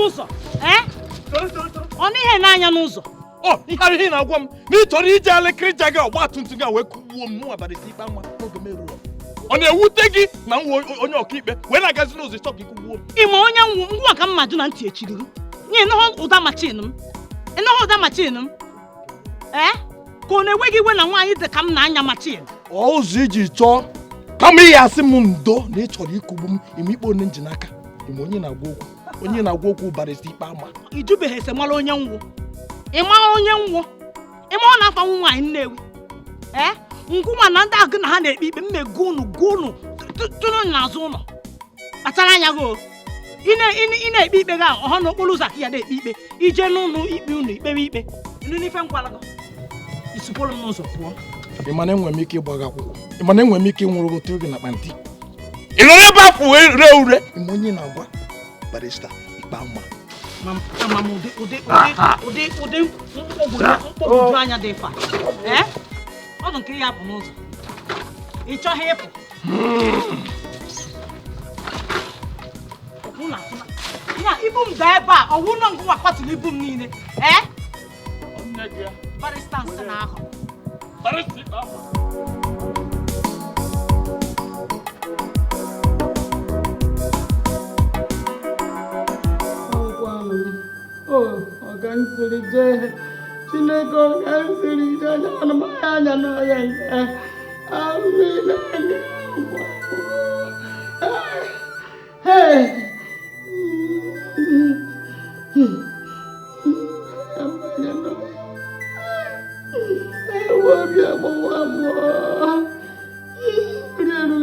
n'ụzọ ọ n'ihe n'anya n'ụzọ ihe na-agwa m na ị chọrọ ije elekere gị ọgba tum tum gị wee kụgbuo m mụ abalị ikpe ama n'oge m eruru ọ na-ewute gị na m onye ọkaikpe wee na-agazi n'ụzọ ịchọ ka ịkụgbuo m ị ma onye ngwa ka mmadụ na ntị echiri gị nye ịnụhụ ụda machin m ka ọ na-enweghị iwe na nwaanyị dị ka m na-anya machin ụzọ iji chọọ kama ihe asị m ndo na ị chọrọ ịkụgbu m ime ikpe onye nji n'aka ime onye na-agwa okwu barịsta ikpe ama ijubeghị ese mara onye nwụ ịmara onye nwụ ịma ọ na-afanwu nwaanyị Nnewi ngwụnwa na ndị agụ na ha na-ekpe ikpe mmego unu tụrụ n'azụ ụlọ kpachara anya gị ị na-ekpe ikpe gị ọha n'okporo ụzọ ya na-ekpe ikpe ije n'ụlọ ikpe unu ikpewe ikpe ndị n'ife nkwala gị isupụrụ m n'ụzọ pụọ ị ma na enwere m ike ịgba gị akwụkwọ ị ma na enwere m ike ịnwụrụ otu gị na kpanti ị nọ n'ebe afọ wee ree ure ime onye na-agwa barịsta ikpe ama ụdị mkpọgbuju anya dị fa ọ bụ nke ya bụ n'ụzọ ị chọghị ịpụ ibu m gaa ebe a ọwụ nọ ngwa kwatụrụ ibu m niile barịsta nsị na ahụ ọga nsiri jee Chineke ọga nsiri jee anụmahịa anya n'ọya nke amịna anya obi agbawa abụọ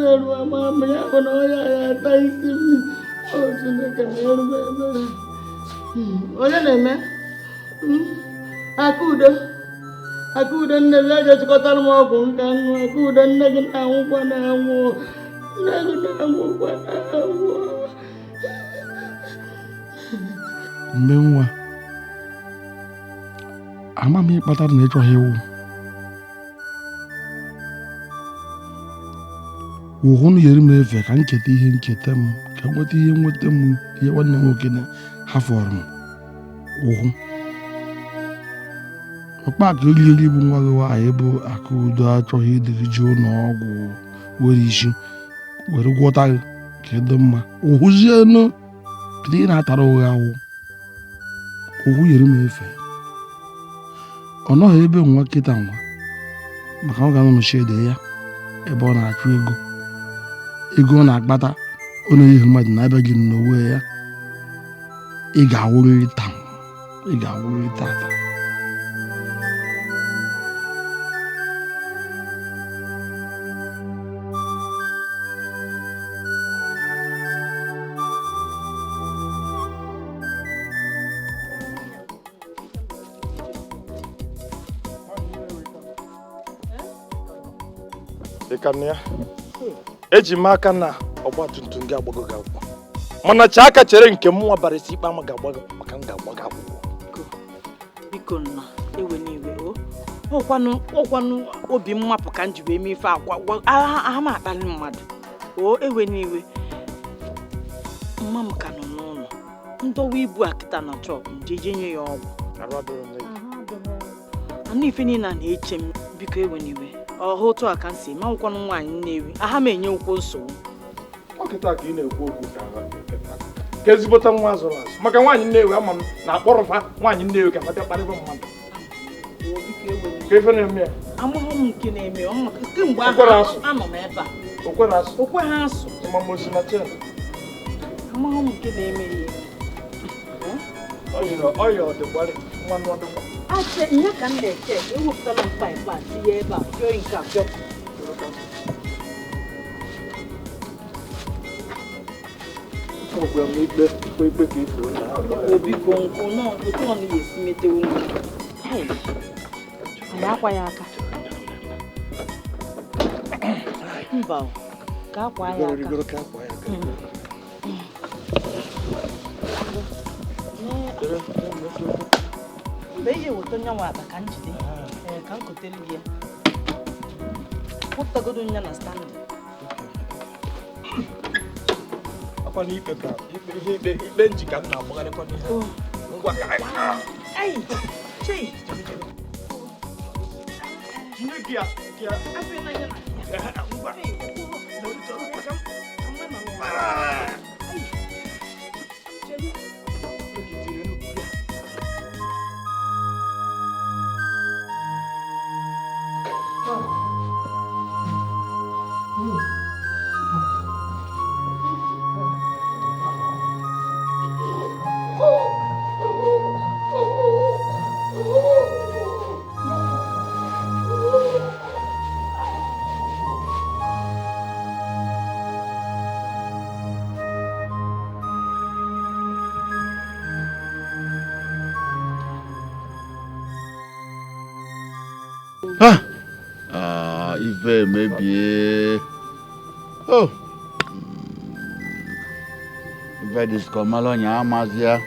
erughị ama ya bụ na ọya ya ata isi m Chineke na-erube ebere onye na-eme Akudo nne gị eji chịkọtara m ọgwụ nka nṅụ Akudo nne gị na-anwụkwa na-anwụ mgbe nwa ama m ịkpatara na ịchọghị iwu wụhụ na yeri m efe ka ncheta ihe ncheta m ka nweta ihe nweta m ihe nwanne m nwoke na hafọrọ m wụhụ ọkpa ka elieli bụ nwa gị nwaanyị bụ Akudo achọghị idiri ji ụlọ ọgwụ were isi were gwọta gị ka ịdị mma wụhụzienụ kedu ị na-atara ụgha ahụ wụhụ yeri m efe ọ nọghị ebe nwa kịta nwa maka ọ ga-anọ n'ochiede ya ebe ọ na-achụ ego ọ na-akpata ọ na-eyighị mmadụ na-abịaghị n'onwe ya ị ga-awụrịrị tata eji m aka na ọgba tum tum gị agbago gị akwụkwọ mana chi aka chere nke m nwa barịsta ikpe ama ga-agbago maka m ga-agba gị akwụkwọ biko nna ewe n'iwe ọkwanụ obi mmapụ ka m ji wee mee ife agwa aha m akpali mmadụ ewe n'iwe mma m ka nọ n'ụlọ ndọwa ibu akịta na chọpụ njeje nye ya ọgwụ anụ ife niile a na-eche m biko ewe n'iwe ọhụ otu a ka m si manwụkwanụ nwaanyị Nnewi aha m enye ụkwụ nsogbu ọkịta ka ị na-ekwu okwu ka ezigbota nwa azụrụ azụ maka nwaanyị Nnewi ama m na-akpọrọfa nwaanyị Nnewi ka fata kparịba mmadụ ka ife na-eme ya amụghị m nke na-eme kemgbe ahụ anọ m ebe a okwe ha asụ ịmamosi na chen amụghị m nke na-eme ihe ọya ọdịgbarị nwanne ọdịgba ache ihe ka m na-eche ewepụtala m paịpụ a tinye ebe a pịọ nke a pịọ ikpe ka ifuru na obiko nkụ otu ọ na-esi metewo anyị akwa ya aka mba ka akwa ya aka mgbe ihe weta nya nwa akpa ka m jide ka m kotelu gị ya pụtagodo nya na standị Apa ni ipe ka? Ipe njika na abagale kwa ni. Ngwa ka. Ai. Chei. Kia. Ape na yana. Ngwa. Ife mebie. Oh. Ife diskomalo nya amazia.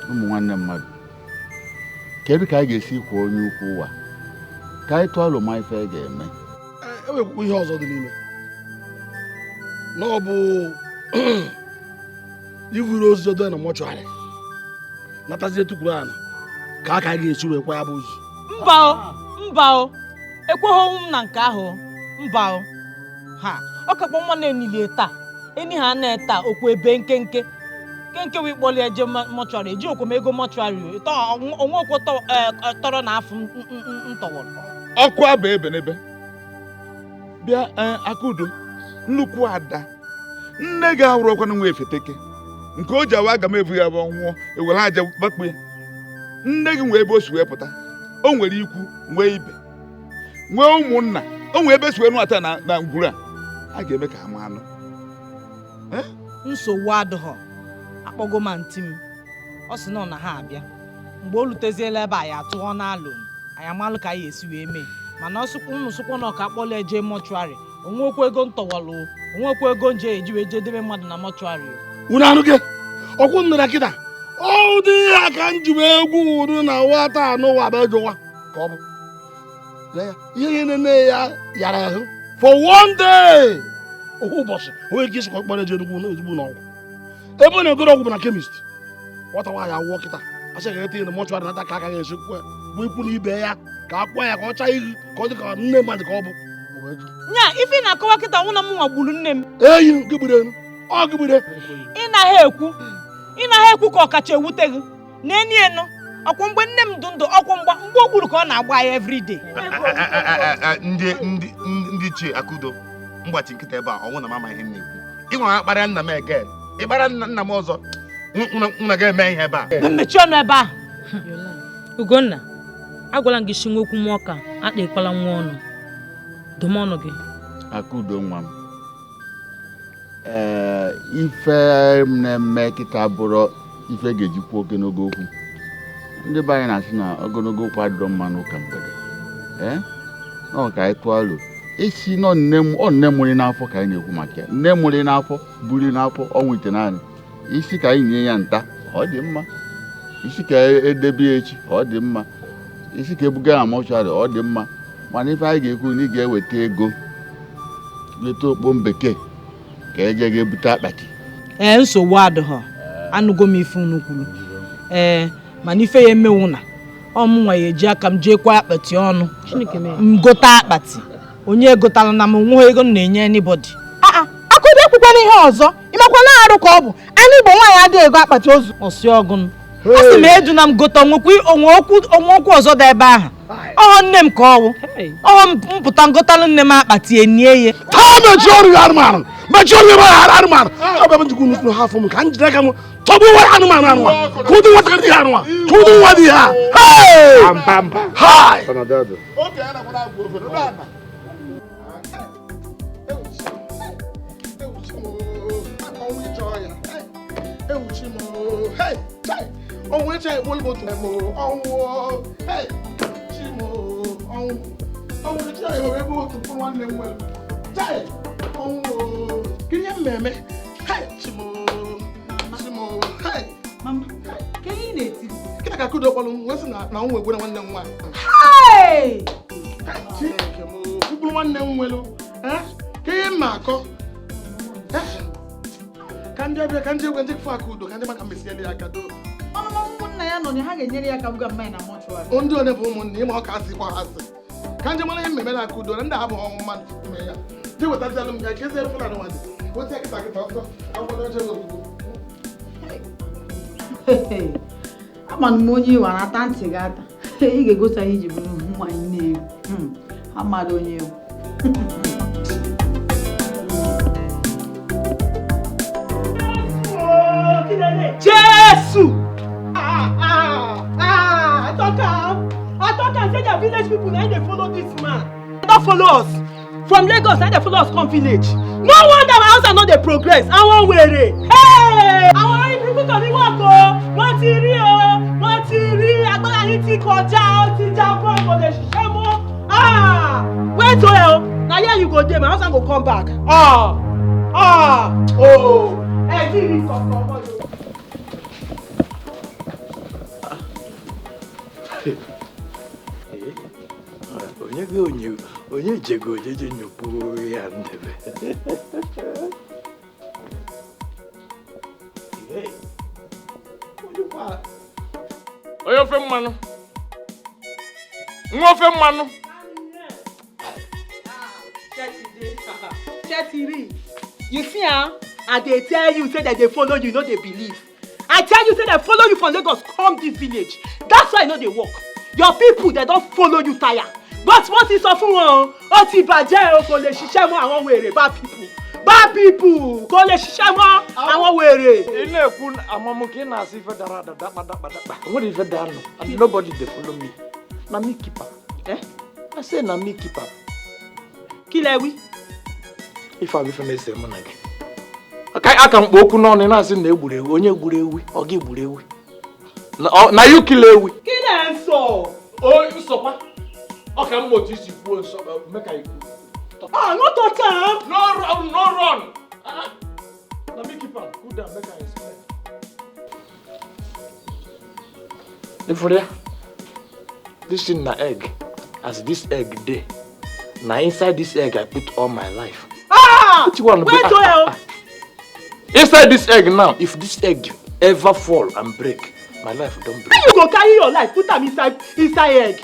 Ụmụ nwanne mmadụ. Kedu ka a ga-esi kwuo onye ukwu ụwa? Ka anyị tụọ alụma ife ga-eme. Enwekwa ihe ọzọ dị n'ime. Na ọ bụ ivuru ozu odo na mọchụarị. Natazie tukwuru ana ka aka ga-esi wee kwa ya bụ ozu. Mba o. Ekweghị m na nke ahụ. Mba o. Ha, ọ kakwa mma na-enili taa. Eni ha na-eta okwu ebe nkenke wee kpọli eje mọchụarị eji okwomego mọchụarị onwe okwu tọrọ n'afọ ntọwọrọ. Ọkụ abụ ebe n'ebe. Bịa Akudo, nnukwu ada. Nne gị ahụrụkwana nwa efeteke. Nke o ji awa aga m evu ya bụ ọnwụọ ewere aja gbakpụ ya. Nne gị nwee ebe o si wee pụta. O nwere ikwu, nwee ibe. Nwee ụmụnna. O nwee ebe si wee nụata na ngwuru a ga-eme ka ama anụ. Nsogbu adịghọ. Akpọgo ma ntị m. Ọ sị na ha abịa. Mgbe o luteziela ebe a ya atụọ n'alụ anyị amalụ ka anyị esi wee mee. Mana unu sụkwa na ọka akpọla eje mọchụarị. Onwekwa ego ntọwalụ. Onwekwa ego nje eji wee jedebe mmadụ na mọchụarị. Unu anụ gị? Ọkwụ nnara kịta. Ọ dị ya ka njibe egwu uru na nwata anụ wa bụ ejowa ka ọ bụ. Ihe nene ya yara ahụ. For one day. Ohu ụbọchị onye ike isi ka ọ kpọrọ eje nnukwu n'ezigbo n'ọgwụ. Ebe na-egoro ọgwụ bụ na kemist. Nwata nwaanyị awụọ kịta. Asị ga-ete ihe na mọchụarị nata ka aka ga-esi kwuo bụ ikwu na ibe ya ka akwa ya ka ọ chaa ihu ka ọ dị ka nne mmadụ ka ọ bụ. Nya ife na-akọwa kịta nwụ na m nwagburu nne m. Eyi gịgbure ọ gịgbure. Ị naghị ekwu ka ọkacha ewute gị na-eni enu ọkwụ mgbe nne m dụ ndụ ọkwụ mgbe o gburu ka ọ na-agba ya everyday. Ndị Ichie Akudo mgbachi nkịta ebe a ọnwụ na mama ihe na-ekwu. Ị nwere akparịa nna m ege ịgbara nna m ọzọ nna ga-eme ihe ebe a. Mmechi ọnụ ebe a. Ugonna, agwala m gị si nwokwu m ọka akpa nwa ọnụ. Dụm ọnụ gị. Akudo nwa m. Ife na-eme kịta bụrụ ife ga-ejikwa ogologo okwu. Ndị be anyị na-asị na ogologo okwu adịrọ mma n'ụka mgbede. Ọ ka anyị tụọ alo. Esi nọ nne mụrụ n'afọ ka anyị na-ekwu maka ya. Nne mụrụ n'afọ buru n'afọ ọnwụ ite naanị. Isi ka anyị nye ya nta ọ dị mma. Isi ka edebe ya echi ọ dị mma. Isi ka ebuga na mọchụarị ọ dị mma. Mana ife anyị ga-ekwu na ị ga-eweta ego leta okpo mbekee ka eje ga-ebute akpati. Nsogbu adịghọ. Anụgo m ife unu kwuru. Mana ife ya emewu na ọmụnwa ya eji aka m jeekwa akpati ọnụ m gota akpati. Onye egotala na m nweghị ego na-enye anybody. Akudo ekwukwana ihe ọzọ. Ịmakwa na-arụ ka ọ bụ anyị Igbo nwaanyị adịghị ego akpati ozu. Ọsị ọgụnụ. Asị m edu na m gota onwe okwu ọzọ dị ebe ahụ. Ọhọ nne m ka ọwụ. Ọhọ mpụta ngotalụ nne m akpati enie ya. Taa mechie ọrụ ya anụmanụ. Mechie ọrụ ya anụmanụ. Ọ bụ njikwa unu ha afọ m ka m jide aka m tọgbu nwa anụmanụ anụwa. Kudu nwa dị ha anụwa. Kudu nwa dị ha. Hai. Onwe cha egbo libo tun mo onwo hey chimo onwo cha egbo tun fun wan le nwe chai onwo kini mmeme hey chimo hey Mama, kini na-eti? Kita ka Akudo kwalụ nwesi na onwe egbo na nwanne m nwa Hey! Chimo kubulu nwanne m nwelu kini ma akọ ka ndị abịa ka ndị egwe ndị fụ aka udo ka ndị maka mesiele ya aka doo ọnụma ụmụnna ya nọ na ha ga-enyere ya aka buga mmanya na mọchụarị ndị one bụ ụmụnne ịma ọka asịkwa ha asị ka ndị mara ihe mmemme na aka udo na ndị ha bụ ọnwụ mmadụ ime ya dị wetazialụ m ya ka eziere Fulani nwadị weta kịta kịta ọsọ akwụkwọ oche ogbugbo ama m onye iwa na-ata ntị gị ata ị ga-egosi anyị iji bụrụ mmanya na-egwu amadụ onye egwu Jesus! I thought I said the village people now they follow this man. They don't follow us. From Lagos, now they follow us come village. No wonder my house are not the progress. I won't wear it. Hey! I want people to work. Wọ́n ti rí o. Wọ́n ti rí agbára yìí ti kọjá o ti jábọ́ kò lè ṣiṣẹ́ mọ́. Wait o. Na here you go dey. My husband go come back. Ẹ ti rí kankan mọ́ yo. onye jego ojeje nyokwu ya ndebe onye ofe mmanụ nwa ofe mmanụ You see, I dey tell you say that they follow you, no they believe. I tell you say they follow you from Lagos come this village. That's why I know they work. Your people they don't follow you tire. But what is sọ fún wọn? Ó ti bàjẹ́ o kò lè ṣiṣẹ́ mọ́ àwọn wèrè bad people. Bad people kò lè ṣiṣẹ́ mọ́ àwọn wèrè. Ilé ekun amamu ki na si fe dara da ba. What if that no? And nobody dey follow me. Na me keeper. I say na me keeper. Kí lẹ wí? If I be for next month again. Aka mkpo okwu n'ọnụ na-asị na egburu ewu onye gburu ewu ọ ga egburu ewu na you kill ewu Kí lẹ ń sọ? o nsọkwa ọ ka mmotu isi kwuo nsọ make I No touch am. no run na me keep am cool down make I explain Ifuria this thing na egg as this egg dey na inside this egg I put all my life which one wait o. Inside this egg now, if this egg ever fall and break, my life don't break. How you go carry your life put am inside egg?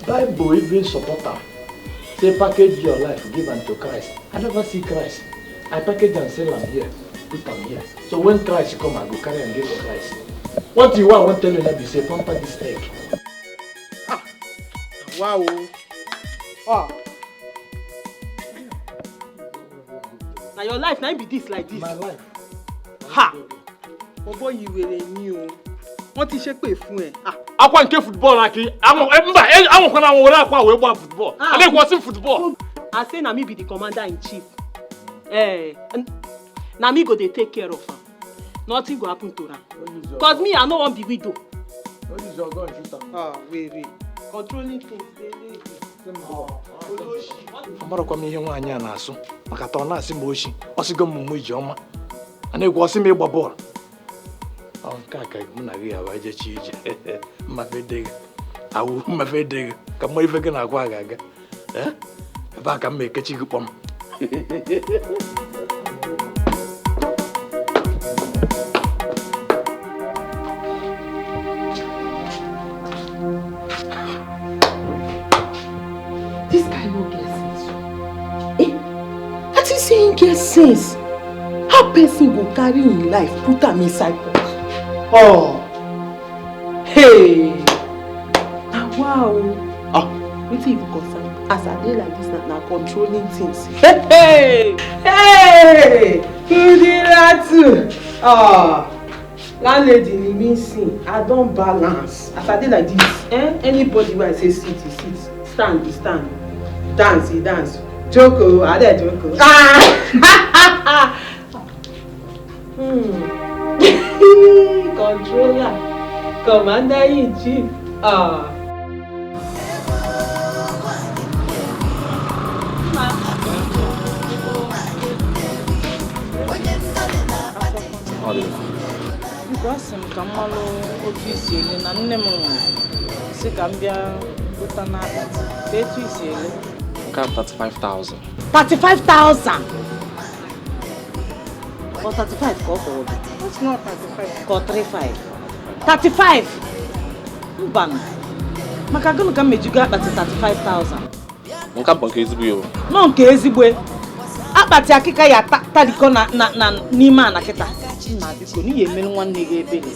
Bible even support am. Say package your life, give am to Christ. I never see Christ. I package and sell am here, put am here. So when Christ come, I go carry and give to Christ. What you want, I won't tell you now, be say pamper this egg. Wow. Now your life now be this like this. My life. Ha! Bobo you were ni o. Wọ́n ti ṣe pé fún ẹ. Akwa nke football aki. Mba, awon kan awon wore akwa we gba football. I dey go see football. I say na me be the commander in chief. Na me go dey take care of am. Nothing go happen to am. Cause me I no wan be widow. What is your gun shoot am? Were. Controlling things dey Amarọkwa m ihe nwaanyị a na-asụ maka ta ọ na-asị m oshi ọsịgo m mụ iji ọma a na-egwu ọsị m ịgba bọọlụ nke a ka mụ na gị ya jechi ije mmafe dịghị awụ mmafe dịghị ka mma ife gị na-agwa aga ebe a ka m ekechi gị kpọm This guy no get sense. I think say he get sense. How person go carry him life put am inside box? Hey! Wow! Wetin you concern? As I dey like this na controlling things. Hey! Who did that too? Landlady ni me sing. I don balance. As I dey like this, anybody wey I say sit, he sit. Stand, he stand. Dance, he dance. Joko, I dey joko. Controller, commander in chief. Biko asị m ka mmalụ otu isi ele na nne m nwụrụ si ka m bịa gụta n'akpati ka etu isi ele Cap 35,000. 35,000. Or 35 ka ọ kwụrụ gị? It's not 35. Ka ọ 35? 35! Mbanụ. Maka gịnị ka m mejigo akpati 35,000? Nke bụ nke ezigbo ya. Nọ nke ezigbo. Akpati akịka ya taliko na n'ime ana kịta. Nna biko n'ihi emere nwanne gị ebere.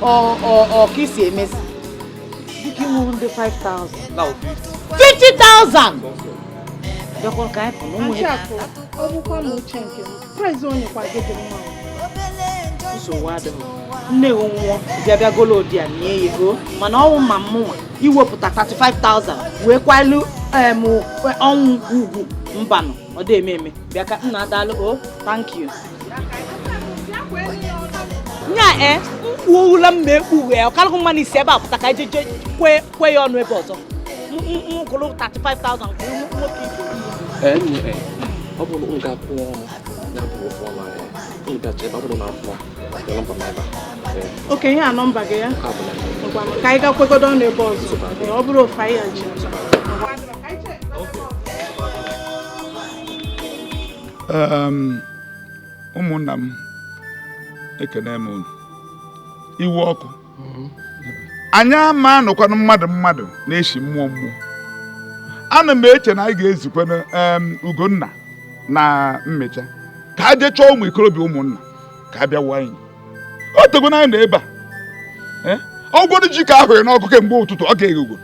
Ọ ka isi emezi. Dịka ịnwụrụ ndị 5,000. Now 50,000! Bịakwara ka anyị pụ n'onwe ya. Achịakụ, ọ bụkwa na uche nke m. Praise onye kwa gị dị mma. Nsogbu adịghị. Nne gị nwụọ bịa golodi a nye ya ego mana ọnwụ ma mụnwa iwepụta 35,000 wee kwalụ ọnwụ ugwu mbanụ ọ dị eme bịa ka nna adalụ thank you nya mkpuola mma ekpughe ya ọkalụgụ mma n'isi ebe a pụta ka ejeje kwe ya ọnụ ebe ọzọ mkụrụ 35,000 nwoke ibe ọ bụrụ nga kwụọ ya bụ ụfọ na ịbịacha ebe ọ bụrụ na afọ nọmba m ebe a. Oke, ihe a nọmba gị ya? Ka anyị ga-kwegodo ọnụ ebe ọzọ. Ọ bụrụ ofe anyị ya ji. ụmụnna m ekene m unu iwe ọkụ anyị ama anụkwanụ mmadụ na-eshi mmụọ ana m eche na anyị ga-ezikwana Ugonna na mmecha ka a jee chọọ ụmụ ikorobịa ụmụnna ka a bịa wụọ anyị o tego na anyị na ebe a ọgwụrụ ji ka ahụ ya n'ọkụ kemgbe ụtụtụ ọ ga-eghe ugo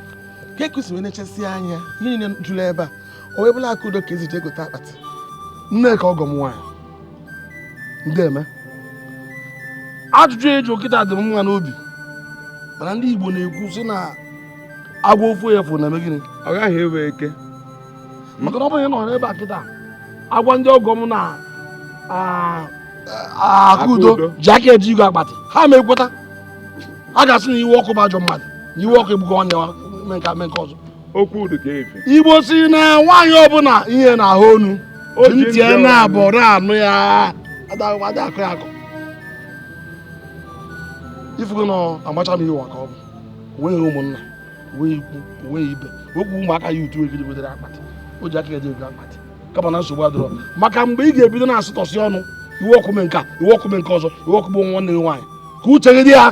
ka ekwesịrị nechasị anya ihe niile jụrụ ebe a o wee bụla Akudo ka ezije gote akpati nne ka ọgọ m nwaanyị ndị eme ajụjụ eji kịta dị m mma n'obi mana ndị Igbo na-ekwu sị na agwa ofu efu na-eme gịnị ọ gaghị ewe eke maka na ọ bụghị nọ n'ebe a kịta agwa ndị ọgọ m na Akudo ji aka eji igwe akpati ha ma ekweta a ga-asị na iwe ọkụ bụ ajọ mmadụ na iwe ọkụ egbugo nwanne ya mee nke ọzọ okwu dị ka efe Igbo si na nwaanyị ọbụla ihe na-ahụ onu ntị ya na-abụ na-anụ ya adị akụ ya akụ ifugo na amacha m iwe ka ọ bụ onweghị ụmụnna onweghị ikwu onweghị ibe okwu ụmụaka ya utu egiri wetere akpati o ji aka eji ego akpati kama na nsogbu adịrọ maka mgbe ị ga-ebido na-asụtọsị ọnụ iwe ọkụ mee nke a iwe ọkụ mee nke ọzọ iwe ọkụ bụ nwanne gị nwaanyị ka uche gị dị ya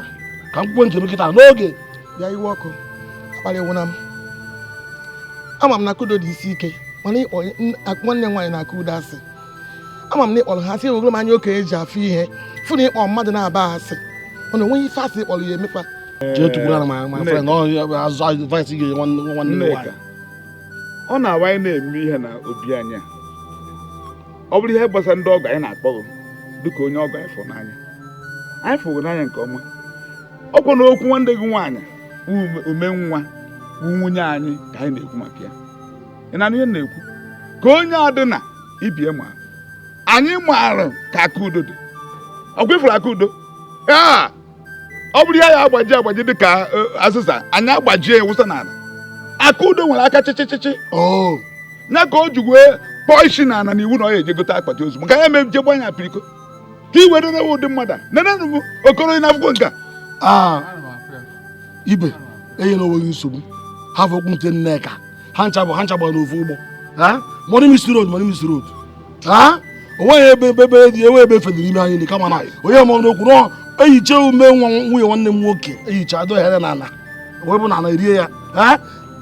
ka mkpụkpọ nke m kịta n'oge bịa iwe ọkụ akpalị nwụna m ama m na Akudo dị isi ike mana ịkpọ nwanne nwaanyị na Akudo asị ama m na ịkpọrọ ha sị ewegoro m anya okenye ji afụ ihe fụ na ịkpọ mmadụ na-aba asị ọ na onweghị ife asị ịkpọrọ ya emekwa jee tukwuru na ma friend azụ advice ga-enye nwanne nwaanyị ọ na-awanye na-eme ihe na obi anya ọ bụrụ ihe gbasara ndị ọgọ anyị na-akpọghị dịka onye ọgọ anyị fụrụ n'anya anyị fụrụ n'anya nke ọma ọkwa na okwu nwanne gị nwaanyị ume nwa nwunye anyị ka anyị na-ekwu maka ya ị na-anụ ihe na-ekwu ka onye adị na ibie ma anyị maara ka Akudo dị ọkwa ifuru Akudo ọ bụrụ ya ya agbaji dịka azịza anyị agbajie ya wụsa n'ala Akudo nwere aka chịchịchịchị ya ka o ji wee kpọọ isi n'ala n'iwu na ọ ya eje gote akpati ozu maka ya meje gbanye apiriko ka i were newe ụdị mmadụ nenenụ okoro na akwụkwọ nka ibe enye na onweghị nsogbu ha fọkwu nte Nneka ha ncha gbara n'ofu ụgbọ money mystery road onweghị ebe ebe federe ime anyị kama na onye mụrụ n'okwu na ehicha ume nwunye nwanne m nwoke ehicha adọ here na ala wee bụ na ala erie ya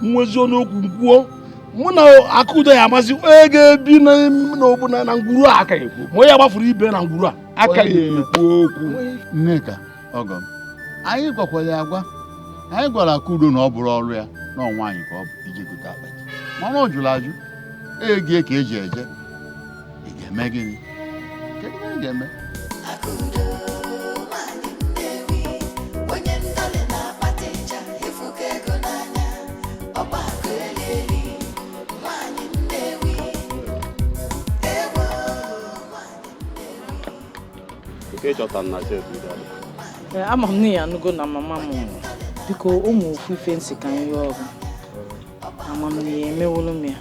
nwezi n'okwu kwuo mụ na Akudo ya amasị ga-ebi n'ogbu na ngwuru a aka ekwu ma onye gbafuru ibe na ngwuru a aka ekwu okwu Nneka ọgọ m anyị gwakwara ya agwa anyị gwara Akudo na ọ bụrụ ọrụ ya na ọnwaanyị ka ọ bụ iji gote akpati mana ọ jụrụ ajụ ego ka eji eje ị ga-eme gịnị kedu ihe ị ga-eme ama m na ya anụgo na mama m biko ụmụ ofu ife nsị ka nri ọrụ ama m na ya emewolu m ya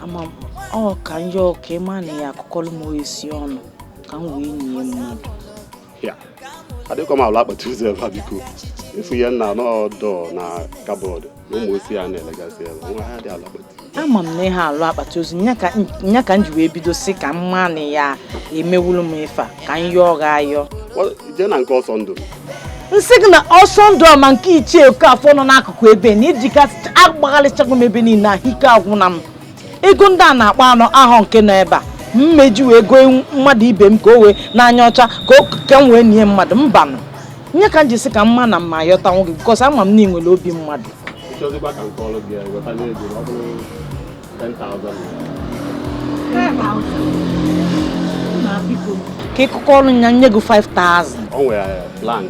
ama m ọ ka nri ọka ịma na ya akụkọlụ m esi ọnụ ka m wee nye mmadụ adịkwa m ala akpati ụzọ ebe a biko ifu ya nna n'ọdọ na kabọọdụ na ụmụ osi ya na-elegasị ebe nwa ha dị alakpati. Ama m na ihe alụ akpati ozu nya ka m ji wee bido si ka mma na ya emewulu m ife a ka m yọọ ga ayọ. Jee na nke ọsọ ndụ. Nsị gị na ọsọ ndụ ma nke Ichie Okafọ nọ n'akụkụ ebe na ijikasị agbagharịchago m ebe niile ahụike agwụna m. Ego ndị a na-akpọ anọ ahụ nke nọ ebe a mmeji wee goo mmadụ ibe m ka o wee n'anya ọcha ka m wee nie mmadụ mbanụ. Nye ka m ji sị ka mma na mma yọta nwoke bikọs ama m na ị nwere obi mmadụ. Ịchọzịkwa ka nke ọrụ gị weta n'ego ọ bụrụ 10,000. Ka ịkụkọ ọrụ ya nye gị 5,000. O nwere blank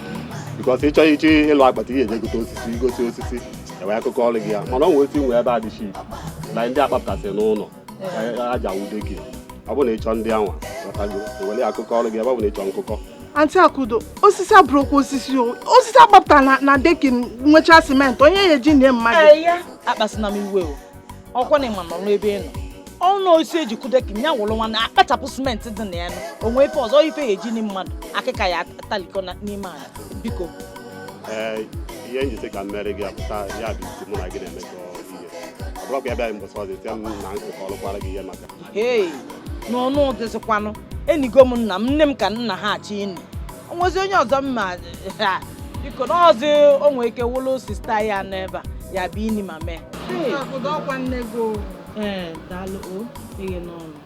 bikọs ịchọ ichi ịlụ akpati ihe eje gote osisi igosi osisi ewee akụkọ ọrụ gị ya mana ọ nwere otu nwee ebe a dị ship na ndị akpapụtasị n'ụlọ aja wude gị ọ bụ na ịchọ ndị anwa ghọtago ewere akụkọ ọrụ gị ebe ọ bụ na ịchọ nkụkọ. Aunty Akudo, osisi abụrụkwa osisi osisi agbapụtara na dekin nwechaa simenti onye ya eji nye mmadụ. Akpasịna m iwe o ọkwa na ịma nọrọ ebe ị nọ ọnụ osi ejikwu dekin ya wụrụ nwa na akpachapụ simenti dị na ya onwe ife ọzọ ife ya eji mmadụ akịka ya atalikọ n'ime ala biko. Ihe njisi ka mmeri gị apụta ya bụ isi mụ na gị na-emekọ ihe ọ bụrụ ka ya bịa mbọsị ọzọ esi m na nkụkọ ọlụkwara gị ihe maka n'ọnụ dịzịkwanụ enigo m nna m nne m ka nna ha achị ịnị onwezi onye ọzọ mma biko n'ọzọ o nwere ike wụlụ sista ya n'ebe a ya bụ ini ma mee. Daalụ o eghe n'ọnụ.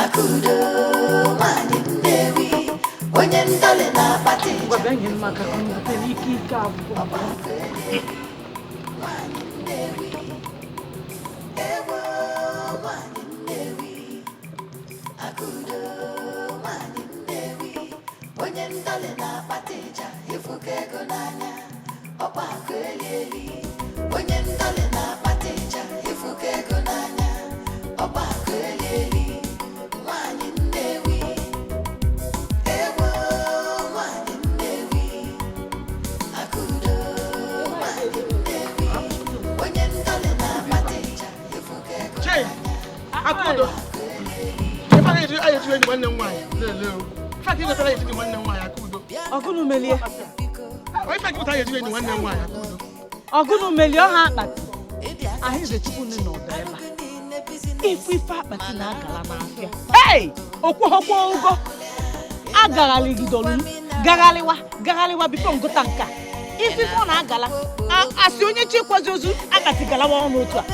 Akudo nwanyị Nnewi onye ndọlị na-akpata gwabenye m maka kọmputere ike abụọ. Akudo nwanyị Nnewi onye ndọlị na-akpata ịja efuka ego n'anya ọkpa akụ eli onye ndọlị na-akpata ịja efuka ego n'anya ọkpa akụ eli nwanyị Nnewi ewo nwanyị Nnewi Akudo nwanyị Nnewi onye ndọlị na-akpata ịja efuka ego Akudo I just went one and one. Fucking the place in 1 and 1. Akudo. Ogunu melie. Why fuck what I doing 1 and 1? Akudo. Ogunu melie ha akpati. Ahi ze chukwu ne no deba. Ife akpati na agala na afia. Hey! Okwo ugo. Agarali gidolu. Garaliwa before ngota nka. Ife fo na agala. Asi onye chekwazi ozu akati galawa onu otu a.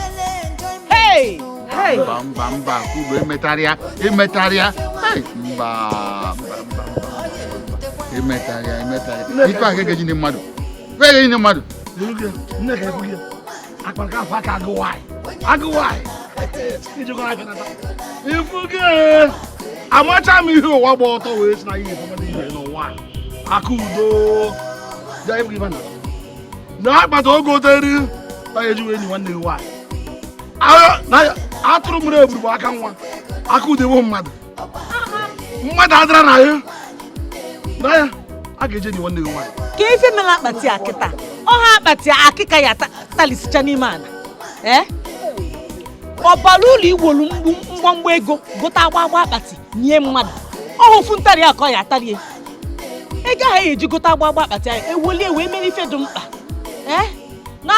Hey! Hey! Mba, Akudo emetaria. Emetaria. Ife aka gaji ni mmadụ. Wege ni mmadụ. Nne ka ebulie. Akpaka afa ka agụwai. Ijikwa na fenata. Ifuge. Amacha m ihe ụwa gba ọtọ wee si na ihe ifo ihe n'ụwa. Akudo. Ja ebugi bana. Na akpata ogo teri. Ta eji wee ni nwanne nwa. Atụrụ mụrụ eburu bụ aka nwa. Akudo ewu mmadụ. Mmadụ adịra na ya. Na ya, a ga-eje ni nwanne nwa. Ka ife mela akpati akịta. Ọha akpati akịka ya talisicha n'ime ana. Ọbara ụlọ iwolu mgbamgba ego gota agba akpati nye mmadụ. Ọhụfụ ntari akọ ya atarie. Ego ha eji gota agba akpati ya ewolie wee mere ife dị mkpa. Na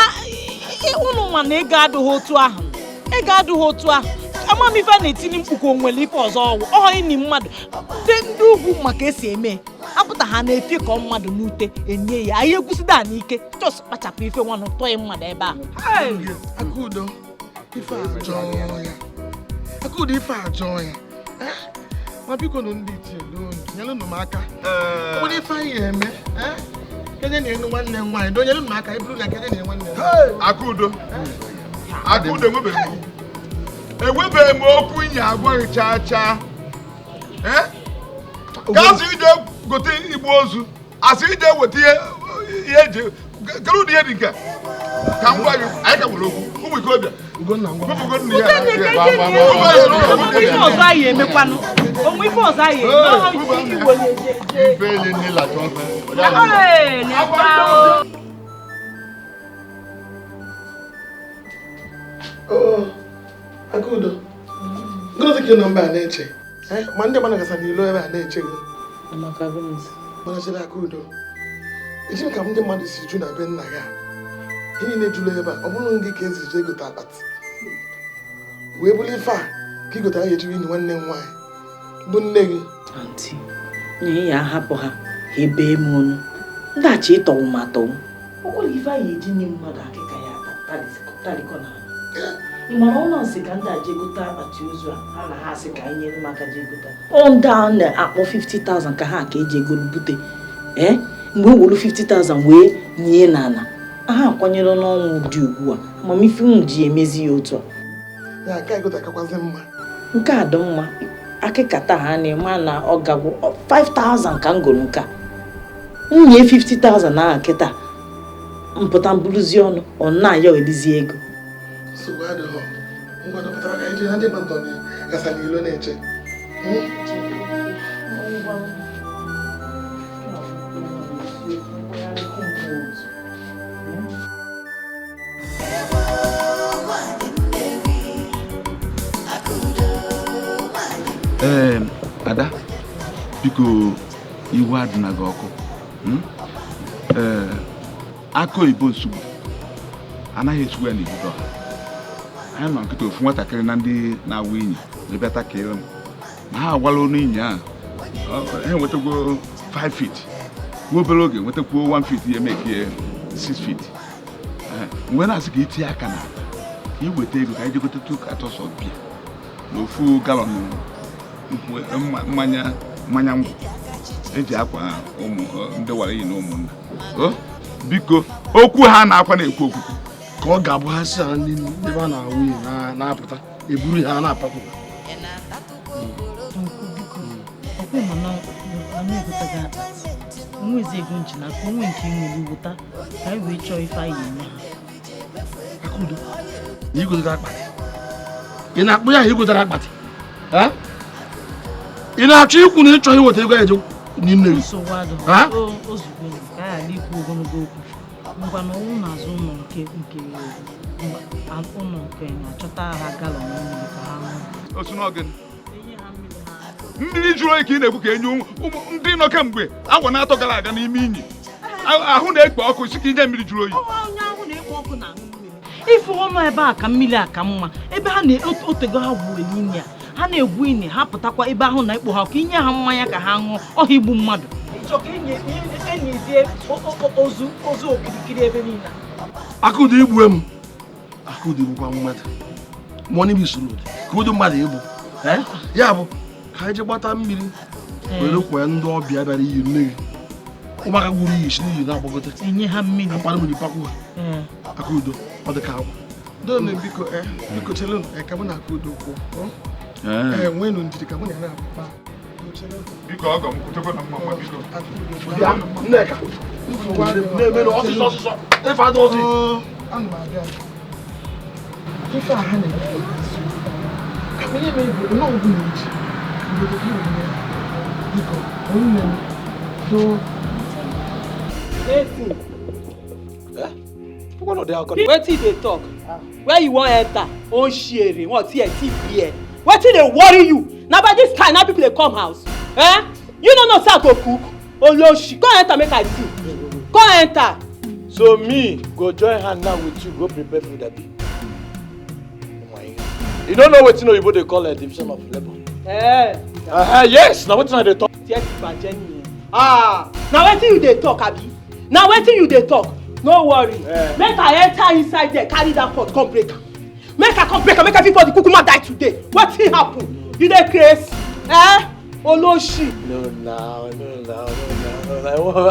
ụnụ nwa na ego adịghị otu ahụ. Ama m ife na-etili mkpuko nwere ife ọzọ ọwụ. Ọhọ ịnị mmadụ. Ndị ugwu maka esi eme. Apụta ha na-efi ka mmadụ n'ute enye ya. Anyị egwusida n'ike. Just kpachapụ ife nwanụ tọọ mmadụ ebe a. Akudo ife ajọ ya. Ma biko nụ ndị ichie nyere nụ m aka. Onye ife anyị eme. Kenye na-enu nwanne nwaanyị. Do nyere nụ m aka iburu na kenye na nwanne. Akudo enwebeghị m okwu inye agwa chaa. Gasị ije gote igbu ozu asị ije weta ihe eji kedu ụdị ihe dị nke ka m gwa gị anyị ka nwere okwu ụmụ ikorobịa Akudo, ngozi ka nọmba a na-eche ma ndị gbana gasa n'ilo ebe a na-eche gị mana chere aka udo eji m ka ndị mmadụ si ju na be nna ya ihe niile jụrụ ebe a ọ bụrụ gị ka ezi je gote akpati wee bụrụ ife a ka ị gotara ya ejiri enyi nwanne m nwaanyị bụ nne gị anti nye ya ahapụ ha ebe m ọnụ ndachi ịtọwụ ma atọwụ ọkwụrụ ife anyị eji nye mmadụ akịka ya talikọ na ị mara ụlọ nsị ka ndị a je gote akpati ozu a na ha asị ka anyị nyere maka je gote ndị a na-akpọ 50,000 ka ha ka eji ego bute mgbe o wuru 50,000 wee nye n'ala ha akwanyere n'ọnwụ dị ugbu a ma ife m ji emezi ya otu a ya ka egote akakwazi mma nke a dị mma akịka taa ha na-eme na ọ gagwo 5,000 ka m gụrụ nka nye 50,000 na kịta mpụta mbụrụzi ọnụ ọ na-aya elizi ego nsogbu adịghị ngwa dọpụtara ka ije na ndị mmadụ gasa n'ilo na-eche Ada biko iwu adịna gị ọkụ aka oyibo nsogbu anaghị esugbu ya n'ibido ha anyị nọ nkịta ofu nwatakịrị na ndị na-awụ inyi lebịata ka ịrụ ma ha agwala ọnụ inyi ahụ ha enwetagwo 5 feet nwa obere oge nwetakwuo 1 feet ya emekie 6 feet mgbe na-asị ka itinye aka na ka iweta ego ka anyị jegotetu katọsọ bịa na ofu galọn mmanya ngwụ eji akwa ụmụ ndị wara iyi na ụmụnna biko okwu ha na-akwa na-ekwu okwukwu ka ọ ga-abụ ha si ndị ebe a na-awụ iyi na-apụta eburu ha na-apapụ onwezi ego nji na ka onwe nke nwere iwụta ka anyị wee chọọ ife anyị eme ha Akudo na igotere akpati ị na-akpụ ya igotere akpati ị na-achọ ikwu na ịchọ iweta ego eje n'ime gị nsogbu adịghị ozugbo ka a ghara ikwu ogologo okwu ngwa na ọnwụ n'azụ ụlọ nke ụlọ nke na-achọta ha galọn mmiri ka ha ṅụọ mmiri jụrụ oyi ka ị na-ekwu ka enye ndị nọ kemgbe awa na-atọ gara aga n'ime inyi ahụ na-ekpo ọkụ si ka inye mmiri jụrụ oyi ife ọnụ ebe a ka mmiri a ka mma ebe ha na-otego ha gwuru inyi a ha na-egwu inyi ha pụtakwa ebe ahụ na-ekpo ha ka inye ha mmanya ka ha ṅụọ ọha igbu mmadụ ozu okirikiri ebe niile Akudo igbue m Akudo igbukwa mmadụ mụọ bụ isoro ka udo mmadụ egbu ya bụ ka anyị je gbata mmiri were kwee ndị ọbịa bịara iyi nne gị ụmụaka gwuru iyi si n'iyi na-agbagote enye ha mmiri akpara mmiri pakwu ha Akudo ọ dị ka agwa donu biko chelu ka mụ na Akudo kwuo nwenu ndidi ka mụ na ya na-akpa biko ọgọ m kwutekwa na mma biko bịa Nneka na-emerụ ọsịsọ ife adị ọsị anụ abịa ife a ha na-eme ka onye mere igbo n'ọgwụ na-eji biko onye do wetin dey talk where you wan enter on share wọn ti ẹ ti bi ẹ wetin dey worry you na by this time na people dey come house you no know say I go cook oloshi come enter make I see come enter. So me go join hand now with you go prepare food abi. You don't know wetin oyibo dey call a division of labour. Yes na wetin I dey talk. tiẹ̀ ti bàjẹ́ nìyẹn. na wetin you dey talk abi na wetin you dey talk no worry make I enter inside there carry that pot come break am make I come break am make everybody kukuma die today wetin happen you dey craze oloshi. No.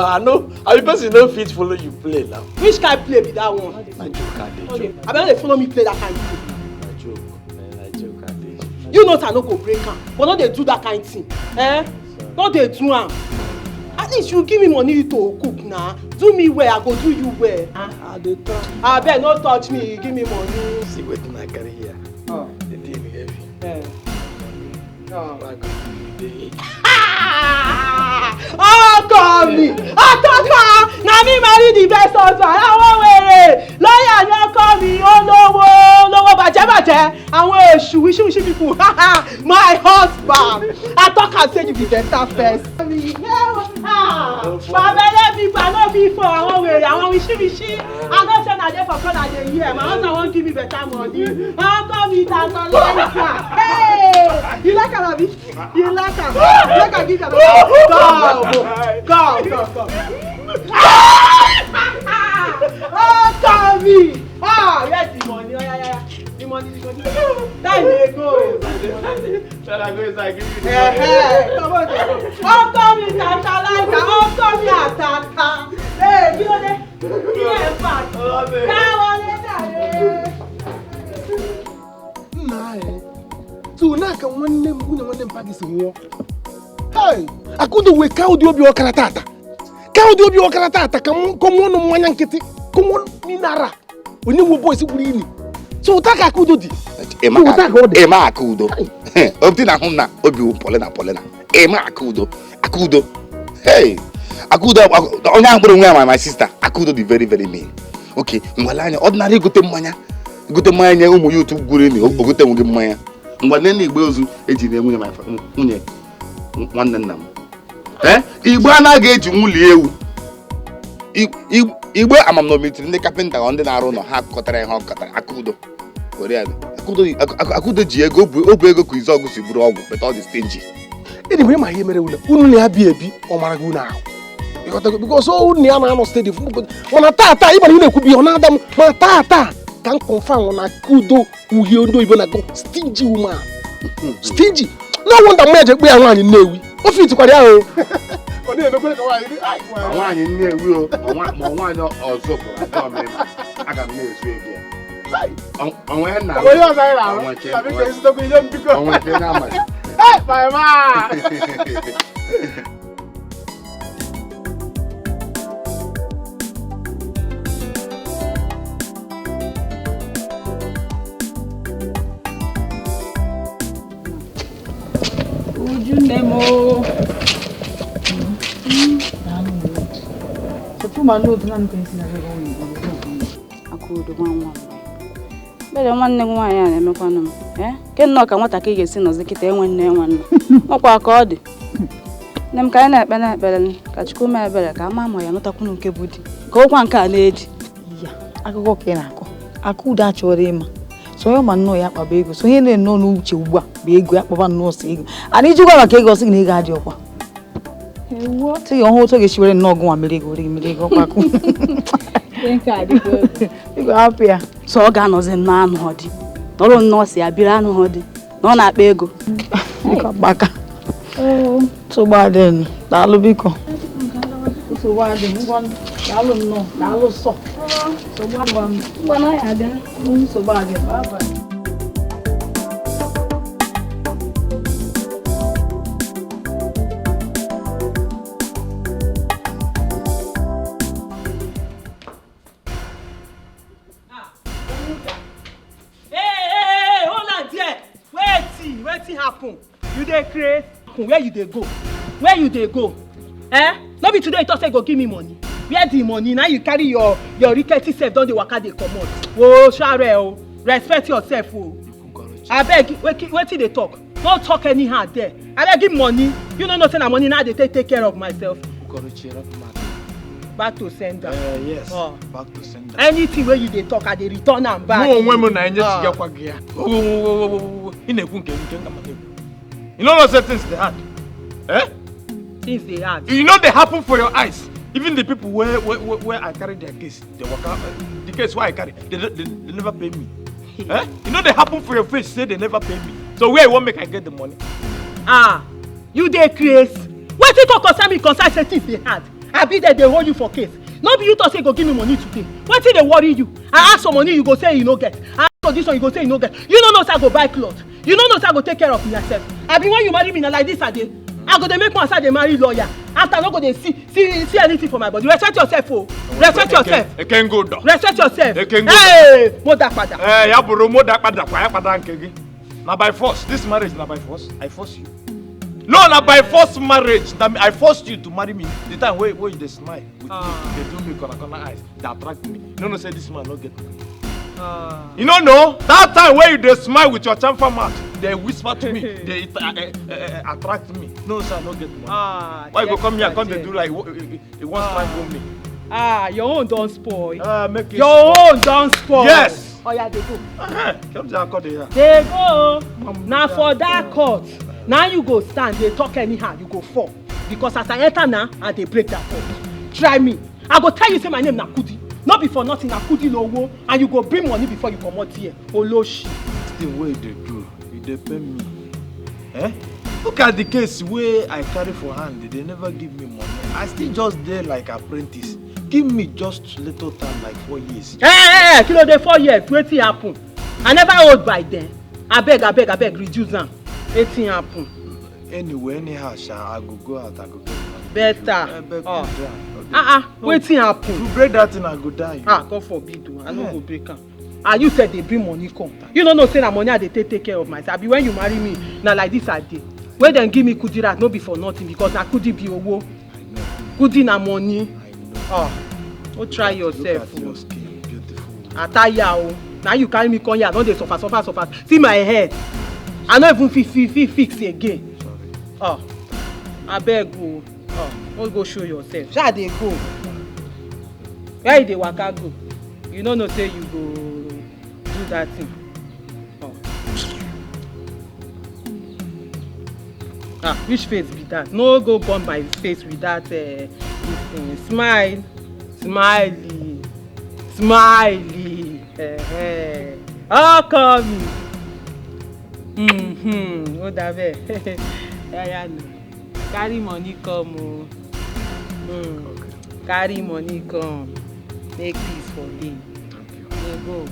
I know the person no fit follow you play now. Which kind play be that one? Na joke I dey joke. I better dey follow me play that kind play. Na joke I dey joke. You know I no go break am but no dey do that kind thing. No dey do am. At least you give me money to cook na. Do me well I go do you well. I dey try. Abeg no touch me give me money. See wetin I carry here. The thing heavy. Ọkọ mi ọtọkọ na mi marry the best husband àwọn wèrè lọ́yà ni ọkọ mi olówó bàjẹ́bàjẹ́ àwọn èṣù wíṣíwíṣí people my husband I talk am say you be better first. Babele people, I no be for our way. I want wishi. I don't say na dey for corner dey hear. My husband won't give me better money. How come it has a like that? Hey, you like her, Abi? You like her? Like her give her. Go. Oh, Tommy. Ah, yes, the money. Yeah. The money. Time dey go. Shall I go inside? Give me Come on. Oh, Tommy, Tantalizer. Oh, Tommy, Ataka. Hey, you know that? Yeah, fast. Come on, Nah, so now can one name parties in Hey, I couldn't wake out the Obiokatata. Count the Obiokatata, come on, Manyankiti, come on, Minara. When you were boys, so taka kudo di. Ema akudo. Obtina huna obi polena. Ema akudo. Hey, akudo onya agboro nwa my sister. Akudo the very mean. Okay, ngwalanya ordinary gote mmanya ụmụ YouTube guru ni ogote nwe mmanya. Ngwane na igbe ozu eji na enwe my nwunye nwanne nna m. Igbo anaghị eji nwuli ewu. Igbo amamnometri ndị kapịnta ndị na-arụ ụlọ ha kọtara ihe ọkọtara akudo. Akudo ji ego obu ego ka izu ọgụ si bụrụ ọgwụ but all the stingy. Ịdị mgbe ma ihe mere unu na-abịa ebi ọ mara gị unu ahụ. Because unu ya na-anọ steady mana tata ịbara ị na-ekwu bi ọ na-ada m ma tata ka m confirm na Akudo uhie ndị oyibo na-akpọ stingy woman. Stingy. No wonder mma eje kpe ya nwaanyị Nnewi. O fitikwara ya o. Ọ na-emekwa ka nwaanyị Nnewi o ma nwaanyị ọzọ bụ atọ m aga m na-ezu ego ya. Onwe na onye ọzọ anyị na-arụ tabi ka esi tokwu ihe mbiko onwe ke na ama my man Ujunemo so tuma no tuna nkwesi na bego ni Akudo nwa bele nwanne nwaanyị a na-emekwanụ m ke nnọọ ka nwata ka ị ga-esi nọzi kịta enwe nne nwanne ọkwa ka ọ dị nne m ka anyị na-ekpe na-ekpere ka Chukwu mee ebere ka ama ma ya nụtakwunu nke bụ di ka okwa nke a na-eji ya akụkọ ka ị na-akọ Akudo achọrọ ịma so ya ma nnọọ ya kpaba ego so ihe na-eno n'uche ugbu a bụ ego ya kpaba nnọọ so ego ana ijikwa maka ego ọsị gị na ego adị ọkwa ewo tị ya ọhụụ otu ga-esiwere nnọọ gụnwa mere ego ọkpakụ Ego hapụ ya so ọ ga-anọzi n'anụ ọ dị nọrọ nnọọ si ya biri anụ ọ dị na ọ na-akpa ego gbaka tụgbadị daalụ biko tụgbadị daalụ nnọọ daalụ sọ tụgbadị baba happen? You dey craze? Where you dey go? No be today you talk say go give me money. Where the money? Now you carry your rickety self don dey waka dey comot. Oh, share o. Respect yourself o. Abeg, wetin dey talk? No talk anyhow there. Abeg give money. You no know say na money now dey take care of myself. Back to sender. Yes. Back to sender. Anything where you dey talk, I dey return am back. No, when na enye tigakwa gị ya. Ị na-ekwu nke ngamake. You know what things they had? Things they had. You know they happen for your eyes. Even the people where I carry their case, they work out. The case where I carry, they never pay me. You know they happen for your face, say they never pay me. So where you want make I get the money? You dey craze. Wetin talk concern me concern say things they had. I be there, they hold you for case. No be you talk say go give me money today. Wetin dey worry you? I ask for money, you go say you no get. I ask for this one, you go say you no get. You no know say I go buy cloth. You no know say I go take care of yourself. I be when you marry me na like this I dey. I go dey make one side dey marry lawyer. After no go dey see anything for my body. Respect yourself o. Respect yourself. I can go down. Respect yourself. Hey, mo da pada. Ya buru mo da pada kwa ya pada nke gị. Na by force. This marriage na by force. I force you. No, na by force marriage. I forced you to marry me. The time where you dey smile with me, they do me corner eyes. They attract me. You know say this man no get me. You know that time where you dey smile with your chamfer mouth. they whisper to me, they attract me. No, sir, no get money. Why you go come here, come they do like you want strangle me? Your own don't spoil. Make it your own don't spoil. Yes. Oh yeah, they go. Come to court here. They go. Now for that court, now you go stand, they talk anyhow, you go fall. Because as I enter now, and they break that court. Try me. I go tell you say my name na Kudi. Not before nothing, na Kudi Lowo, and you go bring money before you come out here. Oloshi. The way they do, they pay me. Eh? Look at the case where I carry for hand, they never give me money. I still just there like apprentice. Give me just little time, like 4 years. Hey, kilo dey 4 years, wetin happen? I never hold by then. I beg, reduce am. Wetin happen? Anyway, anyhow, I go out, I go get money. Better. Wetin happen? If you break that thing, I go die. God forbid, I no go break am. And you said they bring money come. You no know say na money I dey take care of myself. Be when you marry me, na like this I dey. When dem give me Kudirat, no be for nothing because na Kudi be owo. Kudi na money. Go try yourself. Look at your skin, beautiful. Ataya o. Now you carry me come here, I don dey suffer. See my head. I no even fit fix again. Sorry. Abeg o. Don't go show yourself. Sha dey go. Where you dey waka go? You no know say you go do that thing. Which face be that? No go burn my face with that smile. Smiley. Oh, come. What that yeah, no. Carry money come. Carry money come. Make peace for me. They go.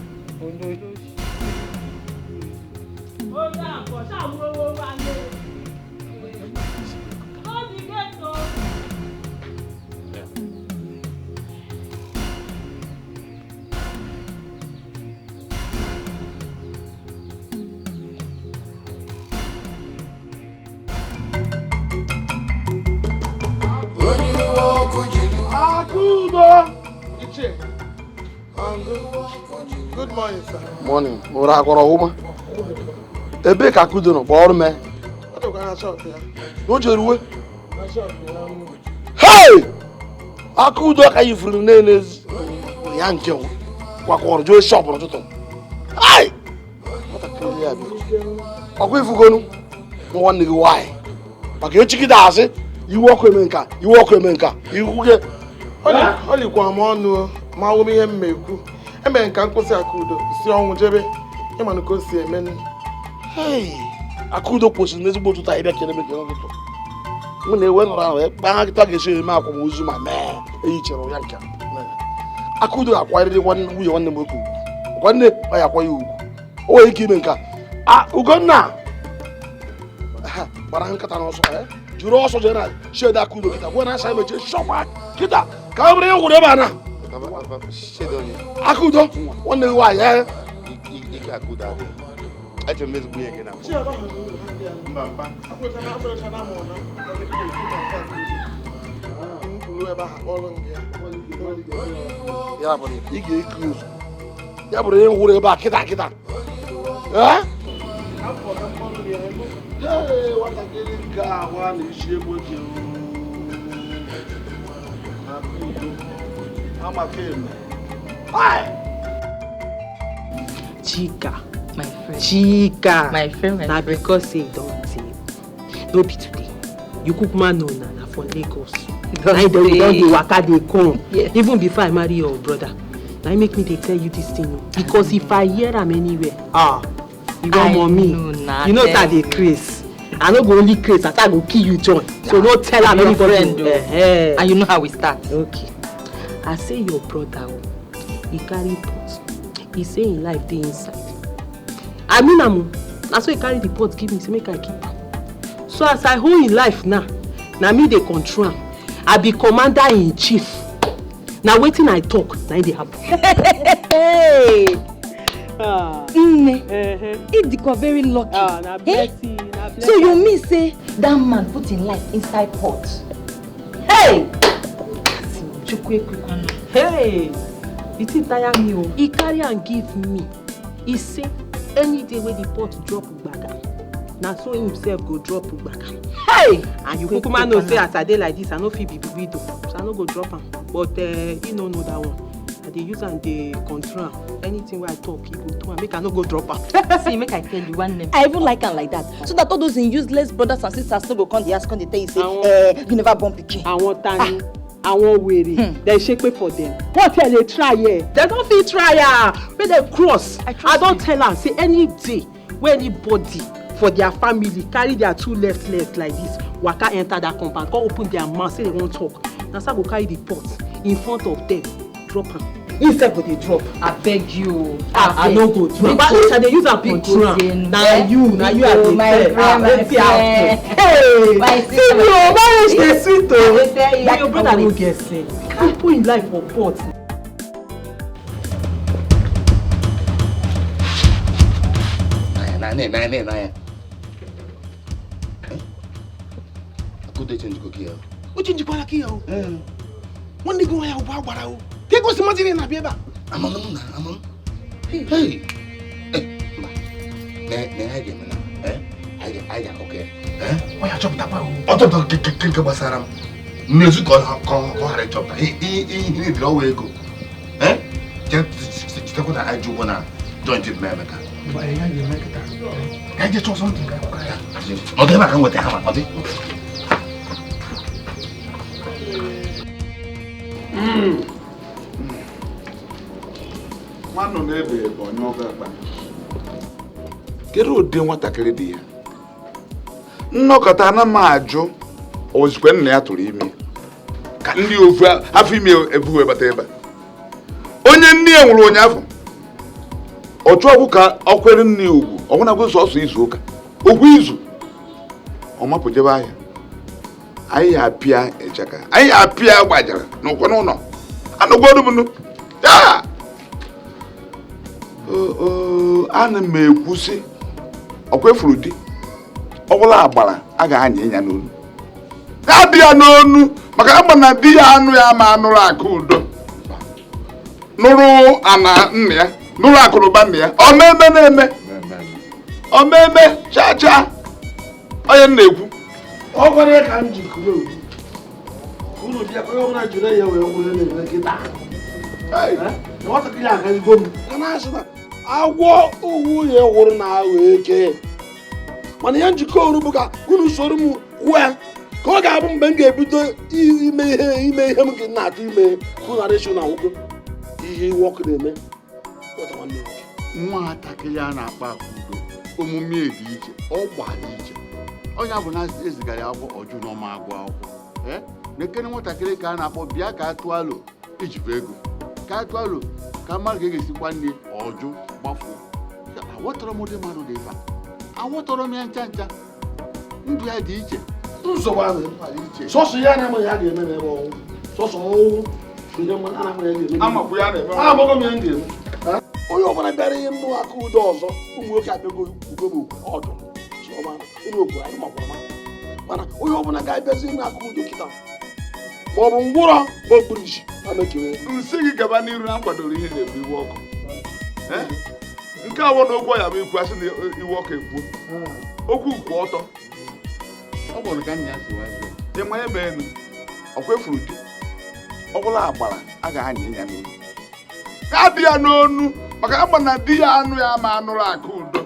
Good morning, sir. Morning. Ora akọrọ hụma. Ebe ka Akudo nọ kpọrọ m. Ọ dọkwa na shop ya. No jeruwe. Na shop ya. Hey! Akudo ka yifuru n'enezi. Ya nke o. Kwakọrọ jo shop n'ụtụtụ. Hey! Mata kiri ya bi. Ọkwa ifugonu. Nwanne gị why? Maka echikida asị, iwu ọkụ eme nka. Iwu gị. Ọ likwa m ọnụ ma ọ bụ ihe m mekwu. Eme nka nkwụsị Akudo si ọnwụ jebe. Ịma na ka o si eme. Hey! Akudo kwụsịrị n'ezigbo ụtụtụ anyị bịa kere eme kere ụtụtụ. Mụ na-ewe nọrọ ahụ ekpe ha kịta ga-esi eme akwamozu ma mee eyi chere ya nke. Akudo akwanyere nwunye nwanne m okwu. Nwanne ọ ya akwa ya ugwu. O nwere ike ime nka. Ugonna! Gbara nkata n'ọsọ juru ọsọ jere na shed Akudo kịta gwa na asa emeche shọpa kịta ka ọ bụrụ ịhụrụ ebe a na Akudo nwanne gị nwaanyị ike Akudo adị eche m ezigbo ihe gị na ya bụ ị ga-eke ụzọ ya bụrụ ihe hụrụ ebe a kịta nwatakịrị nke ahụ a na-esi egbo ji amaka eme Chika, my friend. Chika, My friend. na because say don't say no be today. You kukuma know na for Lagos. Na dem don dey waka dey come. Yes. Even before I marry your brother. Na him make me dey tell you this thing because if I hear am anywhere, you wan mommy. You know that dey craze. I no go only craze, I go kill you join. So no tell am anybody. And you know how we start. Okay. I say your brother, he carry pot. He say him life dey inside. I mean am, na so he carry the pot give me say make I keep am. So as I hold him life now, na me dey control am. I be commander in chief. Na wetin I talk, na dey happen. Hey! Nne, Idiko very lucky. Na blessing, na blessing. So you mean say that man put him life inside pot? Hey! Hey! The thing tire me o. He carry am give me. He say any day wey the pot drop gbaga, na so himself go drop Ugbaka. Hey! And you kukuma know say as I dey like this, I no fit be widow, so I no go drop am. But he no know that one. I dey use am dey control am. Anything wey I talk, he go do am. Make I no go drop am. See, make I tell you one name. I even like am like that. So that all those useless brothers and sisters no go come dey ask, come dey tell you say, you never born pikin. Àwọn tani, àwọn wèrè, dem ṣépè for them. What they try here? They don't fit try am. Make dem cross. I don tell am say any day wey anybody for their family carry their two left leg like this, waka enter that compound, come open their mouth say they wan talk. Na so I go carry the pot in front of them, drop am. Instead of dey drop. I beg you. I no go drop. But at least I dey use am control am. Na you I dey tell. Let's see how. Hey, see you, marriage dey sweet o. Your brother no get sense. He put him life for pot. Naya. Akudo change ko kia. O change kwa la kia o. One day go ya uba gbara o. Ke go smart ni na bi eba. Amam. Hey. Ne ha game na. Aya okay. O ya chop tapa o. O to ke basaram. Nezu ko hare chop. He draw we go. Just ko na aju bona joint it memeka. Ba ya ye meketa. Ya je cho something ka ko ya. O de ba kan wote ha ma. Nwanụ na-ebe onye ọga akpa. Kedu ụdị nwatakịrị dị ya? Nnọkọta na m ajụ ozikwe nna ya tụrụ ime ka ndị ofu afọ ime ebuwe bata ebe. Onye nne ya nwụrụ onye afọ. Ọ chọọ ka ọ kwere nne ya ugwu, ọ bụna sọsọ izu ụka. Ogwu izu. Ọ mapụjebe ahịa. Anyị apịa echaka. Anyị apịa gbajara n'ụkwụ n'ụlọ. Anụgwọdụ m ya. Ana m ekwusi ọ kwefuru di. Ọ bụla agbara a ga-anya ya n'onu. Ya dị ya n'onu maka agba na di ya anụ ya ma anụrụ Akudo. Nụrụ ana nna ya, nụrụ akụrụba nna ya. Omeme na-eme. Omeme cha. Onye na-ekwu. Ọ gwara ka m jikuru owu. Unu bịa ka ọ bụla jụrụ ya wee kwụrụ na-eme kịta. Nwatakịrị agaghịgo m. Ka na-asị na agwọ owu ya wụrụ na ahụ eke. Mana ya njikọ ọrụ bụ ka unu soro m kwuo ya ka ọ ga-abụ mgbe m ga-ebido ime ihe m na-atụ ime ka unu ghara ịchụ na nwoke ihe iwe ọkụ na-eme. Nwatakịrị a na-akpa Akudo omume dị iche, ọ gbara iche. Onye bụ na ezigara ya akwụkwọ ọjụ n'ọma agụ akwụkwọ. Nekere nwatakịrị ka a na-akpọ bịa ka atụ alo ijibu ego. Ka atụ alo ka mmadụ ga-egesikwa nne ọjụ gbafuo. Awọtọrọ m ụdị mmadụ dị ife a. Awọtọrọ m ya ncha. Ndụ ya dị iche. Nsogbu ahụ sọsọ ya na-eme ya ga-eme n'ebe ọnwụ. Sọsọ ọnwụ amakwu ya na-eme. Amaghị m ya m ga-eme. Onye ọbụla bịara ihe ndụ Akudo ọzọ ụmụ nwoke abịago ugogbe ọdụ. Mana onye ọbụla ga-abịazi na Akudo kịta ma ọ bụ ngwụrọ ma okpuru isi nsị gị gaba n'iru na nkwadoro ihe na-ebu iwe ọkụ. Nke a wụ na okwu ya bụ ikwu asị na iwe ọkụ ekwu okwu kwụ ọtọ. Ọ bụrụ ka nna ya si wazie ịma eme enu ọ kwefuru di ọ bụla agbara a ga-anya ya n'onu. Ya dị ya n'onu maka agba na di ya anụ ya ma anụrụ Akudo.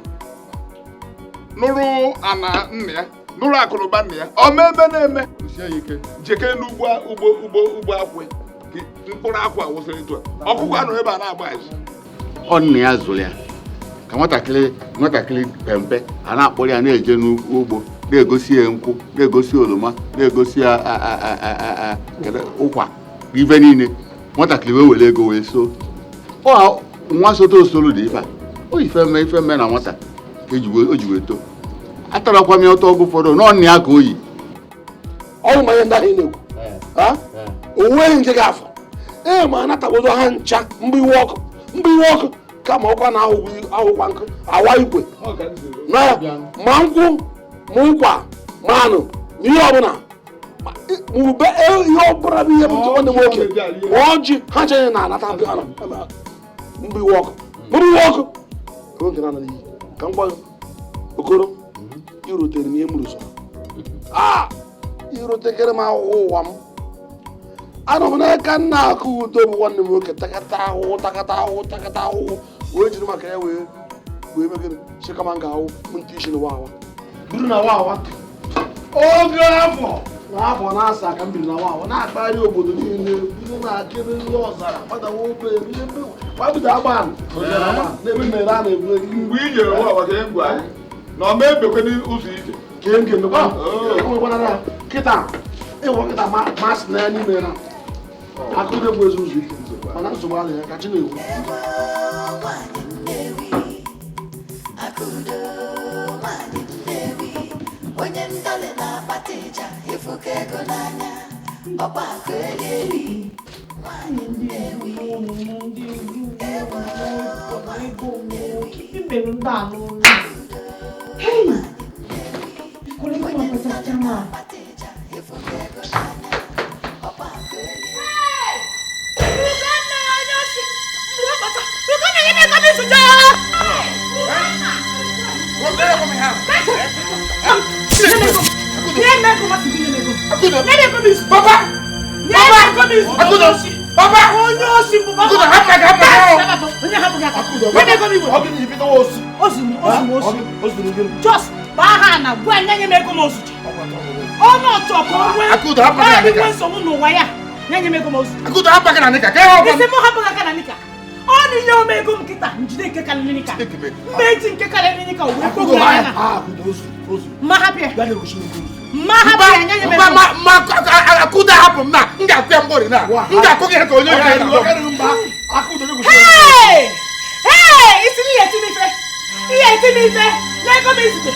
Nụrụ ana nna ya, nụrụ akụrụba nna ya. Omeme na-eme usie ya ike jekee n'ugbo akwụ mkpụrụ akwụ awụsịrị etu a. Ọkụkọ anụ ebe a na-agba azụ. Ọ nna ya zụrụ ya ka nwatakịrị pempe a na-akpọrọ ya na-eje n'ugbo na-egosi ya nkwụ, na-egosi oroma, na-egosi ya ụkwa ife niile. Nwatakịrị wee were ego wee so. Nwa soto osoro dị ife a. O ife mme na nwata ka o ji wee too. Atarakwa m ya ụtọ ọgụ ụfọdụ n'ọnụ ya ka o yi. Ọnwụ ma ihe ndị ahụ ị na-ekwu. O nweghị nke ga-afọ. Ma anatagodo ha ncha mgbe iwe ọkụ kama ọkwa na-ahụkwa nkụ awa igwe. Ma nkwụ ma ụkwa ma anụ na ihe ọbụla ube ihe ọbụla bụ ihe bụ nke nwanne nwoke ma ọjị ha chenye na-anata mgbe iwe ọkụ. Ka m gwa Okoro irotere m ihe m rụzọrọ irotekere m ahụhụ ụwa m anọ m n'aka nna Akudo bụ nwanne m nwoke takata ahụhụ wee jiri maka ya wee megịrị chịkama nga ahụ ntị isi na wawa buru na wawa oge afọ na-asa ka m biri na wawa na-akpagharị obodo niile bido na-akịrị ndị ọzara gbadawa obe gbabido agbanụ n'ebe mere a na-ebu mgbe i nyere wawa ka egwu anyị na ọ ma ebekwe ụzọ ije ka m ga-emekwa kịta ịwụ kịta masị na ya n'ime na Akudo bụ ezi ụzọ ike mana nsogbu ala ya ka chi na-ekwu onye ndọle na-akpata ịja efuka ego n'anya ọkpa akụ eri Just bahana gwa nyanye mego mosuji. Ono toko we. Akudo hapa kana nika. Wewe so mu waya. Nyanye mego mosuji. Akudo hapa kana nika. Ke hoba. Ese mo hapa kana nika. Oni yo mego mkita. Njide ke kana nika. Meji nke kana nika we ko go yana. Akudo osu. Ma happy. Gale osu. Ma happy nyanye mego. Akudo hapa na. Nga kwa mbori na. Nga ko ke ko nyo ya. Akudo go. Hey! Hey! Isini yeti mi fe. Yeti mi fe. Lego mi sije.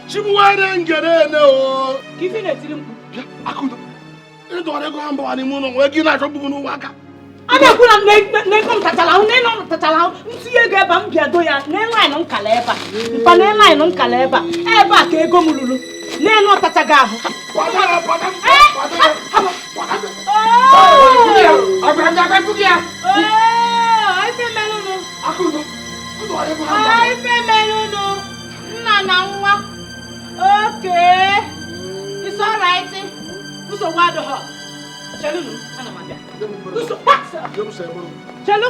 Chibuwere ngere ne o. Kifi na tiri mku. Akudo. Edo re go amba wani mu no we gi na chobu nu waka. Ana kuna ne kom tatala ne no tatala nti ego eba mbia do ya ne line no nkala eba. Mpa ne line no nkala eba. Eba ka ego mululu. Ne no tataga ahu. Abranda ka fugia. Ai fe melunu. Akudo. Ai fe melunu. Na nwa. Okay. It's all right. Who's a wild her? Chelu, ana mabia. Who's a what? Chelu.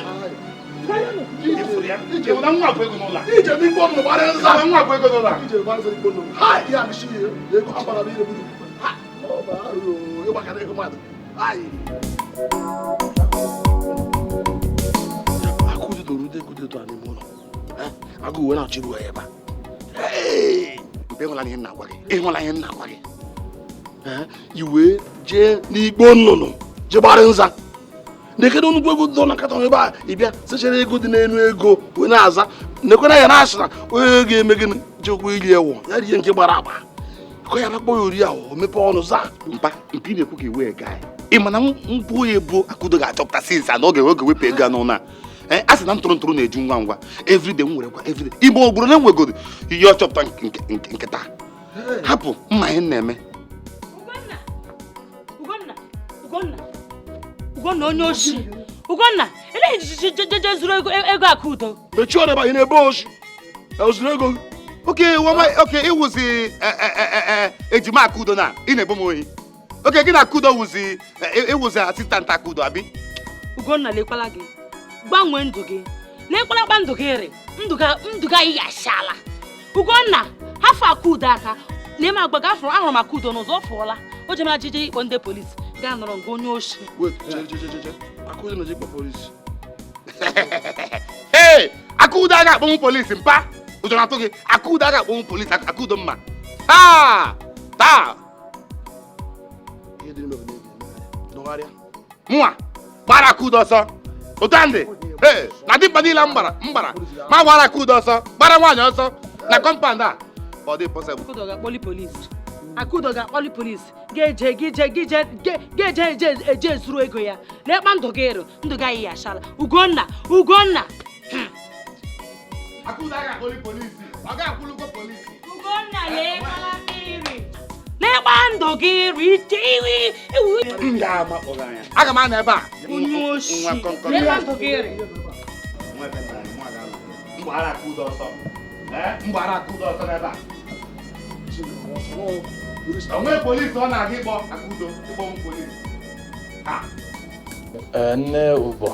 Ije una nwa kwego no la. Ije mi gbonu bare nza nwa kwego no la. Ije bare se gbonu. Ha, ya mi shi ye ko abara bi re budu. Ha, o ba ro, yo ba ka ko madu. Ai. Akudo do rude kude to ani mo no. Agu we na chiru e ba. Hey! Ịhụla ihe nna gwa gị iwe jee n'igbo nnụnụ je gbara nza nekedo nnukwu ego dọ na nkata ebe a ịbịa sechere ego dị n'elu ego wee na-aza nekwena ya na-asị na onye ga-eme gịnị jekwa iri ewu ya rie nke gbara agba kọ ya nakpọ ya ori ahụ o mepe ọnụ za mpi na-ekwu ka iwe ga ị mana mkpu ya ebu Akudo ga-achọpụta sinsa na oge wepụ ego anụ na a sị na ntụrụ na-eju ngwa ngwa everyday m nwere kwa everyday igbe ogburu na enwegoro ihe ọ chọpụta nkịta hapụ mma ihe na-eme Ugonna onye oshi Ugonna ele je zuru ego Akudo mechie ọrịa ba ị na-ebe oshi zuru ego oke ịwụzi ejima Akudo na ị na-ebo m ohi oke gị na Akudo wụzi ịwụzi asistant Akudo abi Ugonna lekwala gị gbanwee ndụ gị lekwala ndụ gị rị ndụ gị anyị ashala Ugonna hafụ Akudo aka n'ime agbaga afọ ahụrụ m Akudo n'ụzọ fụọla o jemara jije ikpọ ndị polisi gaa nọrọ ngo onye oshi Akudo na jikpọ polisi Akudo a ga-akpọ m polisi mpa ụjọ na-atụ gị Akudo aga akpọnwụ polisi Akudo mma taa mụnwa gbara Akudo ọsọ ụtandị na dimkpa niile mbara ma gbara Akudo ọsọ gbara nwaanyị ọsọ na kọmpand a ọ dị pọsebụl. Akudo ga-akpọli polisi Akudo ga-akpọli polisi ga-eje ezuru ego ya n'ekpa ndụ gị ịrụ ndụ gị anyị achala Ugonna Akudo ga-akpọli polisi ọ ga-akwụlụgo polisi Ugonna n'ekpa ndụ gị ịrụ ite iwu aga m anọ ebe a onye oshi n'ekpa ndụ gị ịrụ mgbara Akudo ọsọ n'ebe a onwe polisi ọ na-aga ịkpọ Akudo ịkpọnwụ polisi. Nne Ụbọ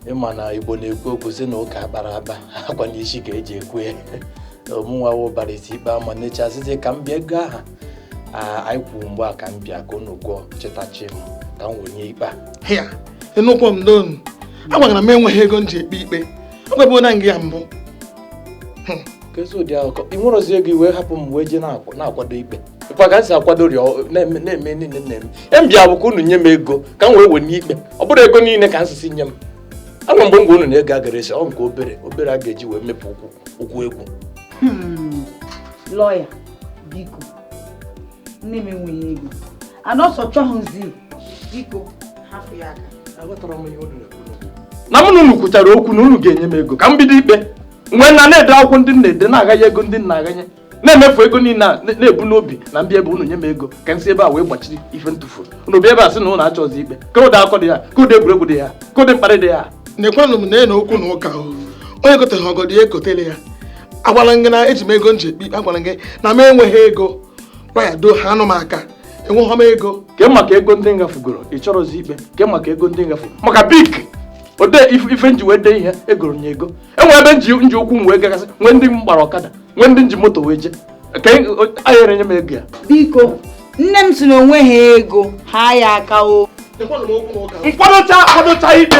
ịma na Igbo na-ekwu okwu sị na ụka kpara aba akwa n'isi ka eji ekwu ya ọmụnwa ụbara isi ikpe ama necha site ka m bịa ego aha anyị kwuru mgbe a ka m bịa ka unu gwọ chetachi m ka m wenye ikpe a enukwu m n'onu agwagara m enweghị ego m ji ekpe ikpe ọ gwabụ na nga ya mbụ kezi ụdị akụkọ ị nwerozi ego iwe hapụ m wee jee na-akwado ikpe ịkwa ka si akwado na-eme niile na-eme m bịa bụ ka unu nye m ego ka m wee wenye ikpe ọ bụrụ ego niile ka nsisi nye m anwa mgbe ngwa unu na-ego agaresi ọ nke obere a ga-eji wee mepụ ụkwụ egwu. Lọya biko nne m enweghị ego anọsọ chọhụzi biko hapụ ya aka na mụ na unu kwuchara okwu na unu ga-enye m ego ka m bido ikpe mgbe na na-ede akwụkwọ ndị na-ede na-agaghị ego ndị na-aganye na-emefu ego niile na-ebu n'obi na mbịa ebe unu nye m ego ka m si ebe a wee gbachiri ife ntụfu unu bịa ebe a sị na unu achọzi ikpe ka ụdị akọ dị ya ka ụdị egwuregwu dị ya ka ụdị mkparị dị ya nekwanụ m na okwu na ụka onye goteghị ọgọdị ya ekotele ya agwala gị na eji m ego nji ekpe ikpe agwala gị na m enweghị ego ya do ha anụ m aka enweghị m ego ke maka ego ndị ngafugoro ị chọrọzi ikpe ke maka ego ndị ngafu maka bik ode ife nji wee dee ihe egoro nye ego enwe ebe nji ụkwụ m wee gagasị nwee ndị m gbara ọkada nwee ndị nji moto wee jee ka anyere nye m ego ya biko nne m si na onweghị ego ha ya aka o nkwadocha ikpe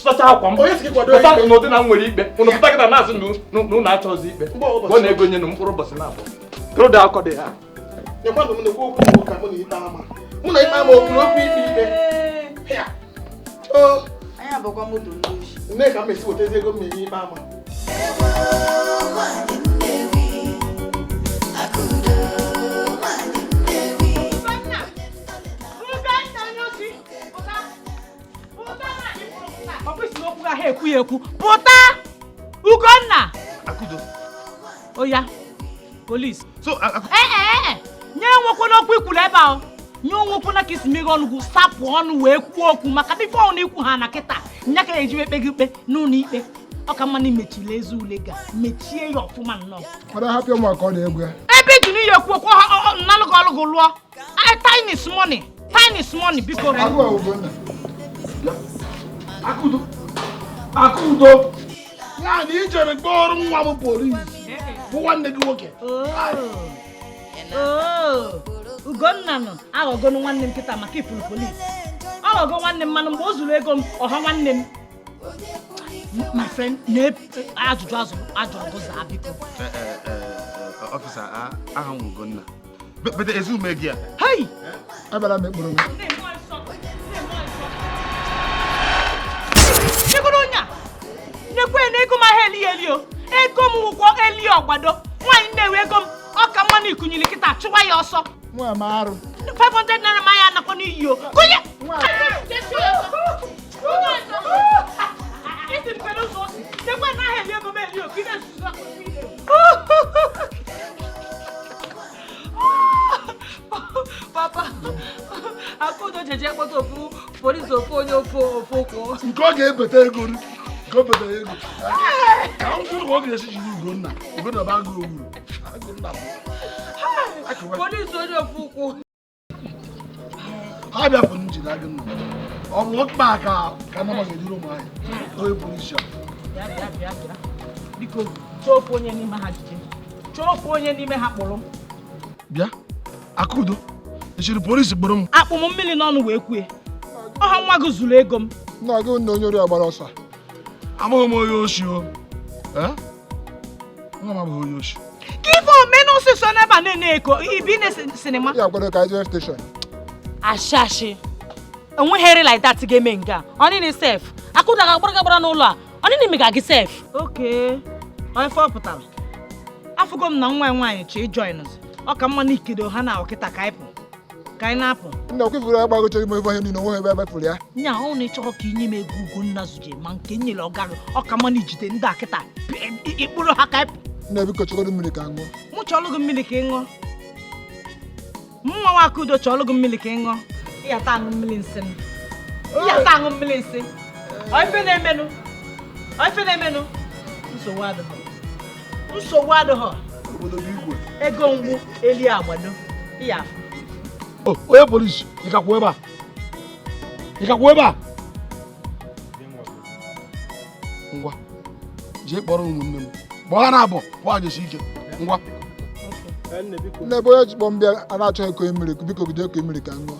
sacha akwa m pụta n'ụdị na m nwere ikpe ụnụ pụta kịta na-asị na ụnụ achọzi ikpe gụọ na ego nye na mkpụrụ ụbọchị na-abụ ụdị akọ dị ha mụ na ikpe ama okwu okwu ikpe anya bụkwa moto n'oshi nne ka m esi wetezi ego m enye ikpe ama ekwu pụta Ugonna Akudo oya polisi nye nwekwana okwu ikwuru ebe ahụ nye onwekwana ka isi meghe ọnụ sapụ ọnụ wee kwuo okwu maka ife ọnụ ikwu ha na kịta nya ka eji ekpe gị ikpe n'ụlọ ikpe ọ ka mma na imechile ezi ule ga mechie ya ọfụma nnọọ ebe iji n'ihe ekwu okwu nnalụgụ ọlụgụ lụọ tiny money biko Akudo ya na ijere kpọrọ nwa m polisi bụ nwanne gị nwoke Ugonna nọ aghọgonu nwanne m kịta maka ifuru polisi aghọgo nwanne m mana mgbe o zuru ego m ọha nwanne m my friend ajụjụ ajụrụ gụza biko ọfisa aha m Ugonna bete ezume gị ya hei abịara m ekporo nekwe na ego m ahịa eli o ego m ụgwọ eli ọgbado nwaanyị na-ewe ego m ọka mmanụ ikunyili kịta chụwa ya ọsọ 500 naira ma ya anakwa n'iyi o kunye nekwe na ahịa eli ego m eli o kide papa Akudo jeje kpọta ofu polisi ofu onye ofu ụkwụ nke ọ ga-ebeta ego ka o betara ego ka m kwuru ka ọ ga-esi jiri Ugonna bụ agụ owuru polisi onye ofu ụkwụ ha bịapụ m jiri agụ nna ọ bụ ọkpa ka na ga-ejiri ụmụ anyị onye polisi bịa biko chọọ ofu onye n'ime ha jide chọọ ofu onye n'ime ha kpụrụ m bịa Akudo echiri polisi kpụrụ m akpụ m mmiri n'ọnụ wee kwue ọha nwa gị zuru ego m nna gị na onye ori agbara ọsọ amaghị m onye oshi o Nwa m abụghị onye oshi. Give on menu si so neba na eko ibi na cinema. Ya kwado ka je station. Ashashi. Enwegheri like that game nga. Oni ni safe. Akuda ga gbara n'ụlọ a. Oni ni mega gi safe. Okay. Onye fọ pụtara. Afụgo m na nwa nwaanyị chi join us. Ọ ka mma na ikido ha na ọkịta ka ịpụ. Ka anyị na-apụ. Nna kwefuru agbagochiri m ebe ihe niile onwe ebe ebefuru ya. Nya ọ na ịchọrọ ka inye m ego Ugonna zuje ma nke nyere ọgarụ. Ọ ka mma na ijide ndị akịta ikpụrụ ha ka ịpụ. Nna biko chọrọ mmiri ka ṅụọ. Mụ chọrọ gị mmiri ka ị ṅụọ. Mwa Akudo chọrọ gị mmiri ka ị ṅụọ. Iya ta aṅụ mmiri nsị. Iya ta aṅụ mmiri nsị. Oife na-emenụ. Oife na-emenụ. Nsogbu adịghị. Nsogbu adịghị. Obodo bụ igwe. Ego ngwu eli agbado. Iya. Oh, onye polisi, ị gakwuo ebe a. Ị gakwuo ebe a. Ngwa. Jee kpọrọ ụmụnne m. Gbaa na abọ, gbaa jesi ike. Ngwa. Nne ebe onye jikpọ mbịa a na-achọ eko mmiri biko gide eko mmiri ka ṅụọ.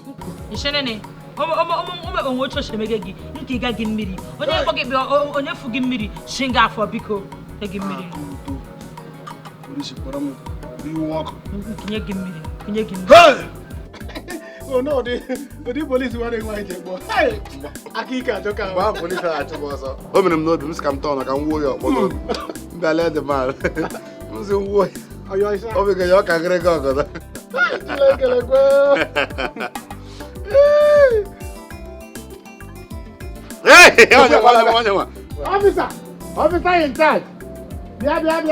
Ishenene. Omebe onwe ocho shemege gị nke ịga gị mmiri. Onye kpọ gị onye fu gị mmiri shinga afọ biko gị mmiri. Polisi kpọrọ m iwu ọkụ. Kinye gị mmiri. Kinye gị mmiri. Oh no, the police want to go and check. Hey, Akika Joka. Ba police achọ m ọsọ. O mere m n'obi m sị ka m tọọ na ka m wuo ya ọkpọgọ. M bịa lee the man. M sị wuo. O bi ga ya ọka gịrị gị ọgọdọ. Hey, onye nwa. Officer in charge. Bịa. Lekwe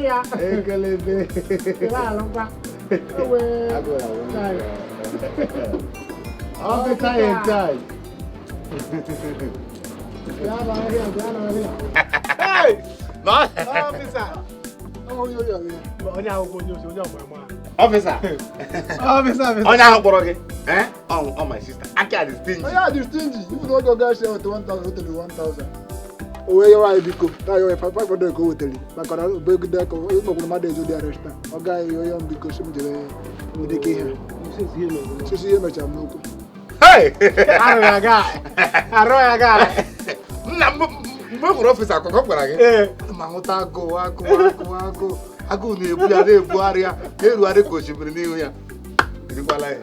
ya. Ekelebe. Officer in charge. Hey! Officer. Officer. Onye ahụ kpọrọ gị. Oh my sister. Aka dị stingy. Onye a dị stingy. Ibu na oge ọga share 1,000 hotel 1,000. Owe yawa biko. Ta yo 500 ko hotel. Maka na begide ko ikpokwu mmadụ ezo dị arrest. Oga yo biko so m jere mudeke ihe. Sisi ihe mecha m n'okwu. Hey! Arụ ya ga. Nna mgbe fụrụ ọfịsa akụkọ gwara gị. Ma nwụta agụụ na-ebu ya na-ebugharị ya na-erugharị ka osimiri n'ihu ya. Erikwala ya.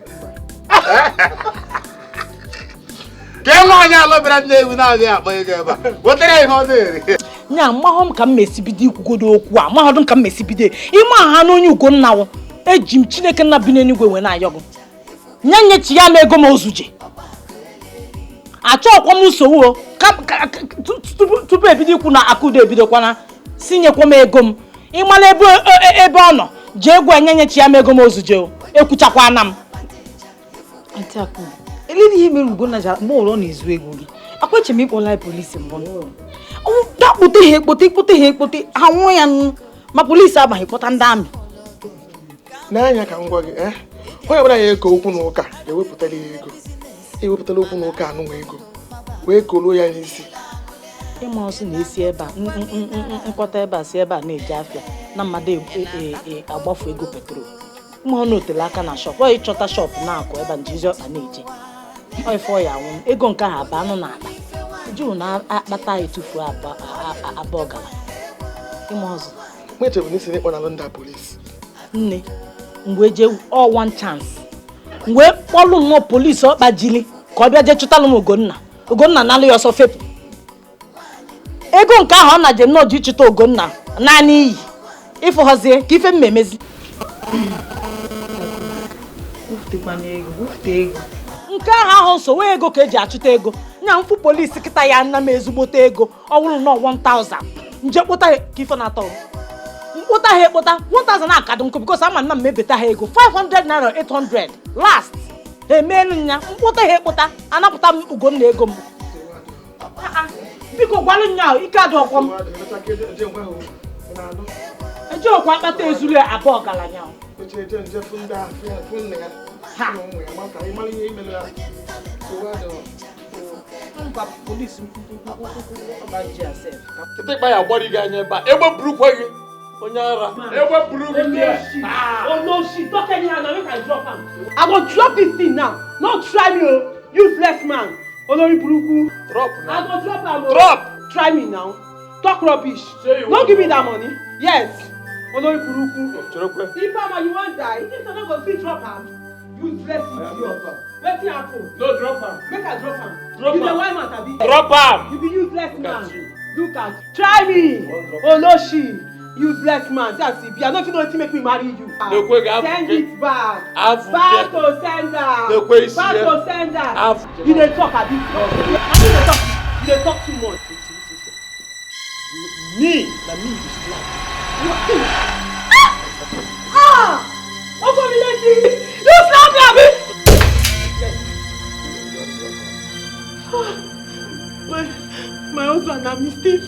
Ka nwaanyị alụ bịara Nnewi na-abịa akpọ ego ebe a. Wetara ya ihe ọ na-eri. Nya mahụ m ka m mesibido ikwugodo okwu a. Mahụ m ka m mesibido. Ime aha n'onye Ugonna wụ. Eji m Chineke nna bi n'eluigwe wee na-ayọ gị. Nya nyechi ya m ego m ozuje. Achọkwa m nsogbu tupu ebido ikwu na Akudo ebidokwana si nyekwa m ego m. Ịmala ebe ọ nọ jee gwa nyechi ya m ego m ozuje ekwuchakwana m. Auntie Akudo, eleni ihe mere Ugonna ja mgbe ụlọ na-ezu ego gị. Akweche m ịkpọla polisi mbọ. Dakpụta ihe ekpote ha nwụrụ ya nụ ma polisi abaghị kpọta ndị amị. N'anya ka m gwa gị, onye ọbụla ya eko okwu n'ụka ewepụtala ya ego. Ewepụtala okwu n'ụka anụnwa ego wee koluo ya n'isi. Ịma ọsọ na-esi ebe a nkwọta ebe a si ebe a na-eji afịa na mmadụ agbafu ego petrol. Ụmụ ọnụ otele aka na shọp ọ ịchọta shọp na-akụ ebe a njizi ọkpa na-eje ọ ifo ya nwụ ego nke ahụ aba anụ na akpa juu na-akpata etufu abụọ gara. Ịma ọzọ Mechebụ n'isi n'ịkpọ na London polisi. Nne mgbe je all one chance mgbe kpọlụ nnọọ polisi ọkpa jili ka ọ bịa jee chụtalụ m Ugonna nalụ ya ọsọ fepụ. Ego nke ahụ ọ na-je nnọọ ji chụta Ugonna naanị iyi ịfụghọzie ka ife mmemezi. Nke ahụ so wee ego ka eji achụta ego nya mfụ polisi kịta ya nna m ezigbote ego ọ wụrụ nọ 1000 nje kpụta ka ife na-atọ mkpụta ha ekpụta 1000 akadụ nkụ bikos ama nna m mebeta ha ego 500 naira 800 last emeelu nya mkpụta ha ekpụta anapụta m Ugonna ego m. Biko gbalụ nya ike adị ọkwọ m eji ọkwa mkpata ezuru abụọ galanya Ịkpa ya gbara gị anya ebe a egbepụrụkwa gị onye ara egbepụrụ gị. Oh no, shit! Don't tell me how to make I drop him. I go drop this thing now. Not try me, useless man. Olori Buruku. Drop I now. go drop am. Drop. Try me now. Talk rubbish. No give me that money. Yes. Olori Buruku. If mama you wan die, if you no go fit drop am, useless idiot. Wetin happen? No, drop am. Make I drop am. Drop You dey am. whine man abi? Drop am. You be useless Look at man. you. Look at. Try me. Oloshi. Useless man. See as e be. I no fit know wetin make me marry you. Send it back. Back to sender. Back to sender. You dey talk abi? You dey talk too much. Me, na me you slap. Ọkọ mi létí. You slap me abi? My husband na mistake.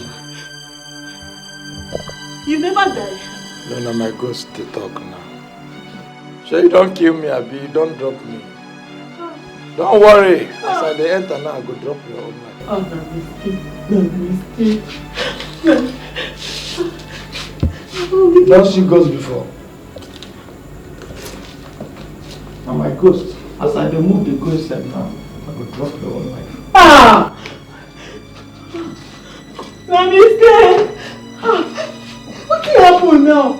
You never die. No, my ghost dey talk now. Sure you don't kill me, abi, you don't drop me. Don't worry. As I dey enter now, I go drop your own life. Oh, na mistake. Na mistake. Don't see ghost before. Now my ghost. As I dey move the ghost step now, I go drop your own life. Ah! Na mistake. Wetin happen now?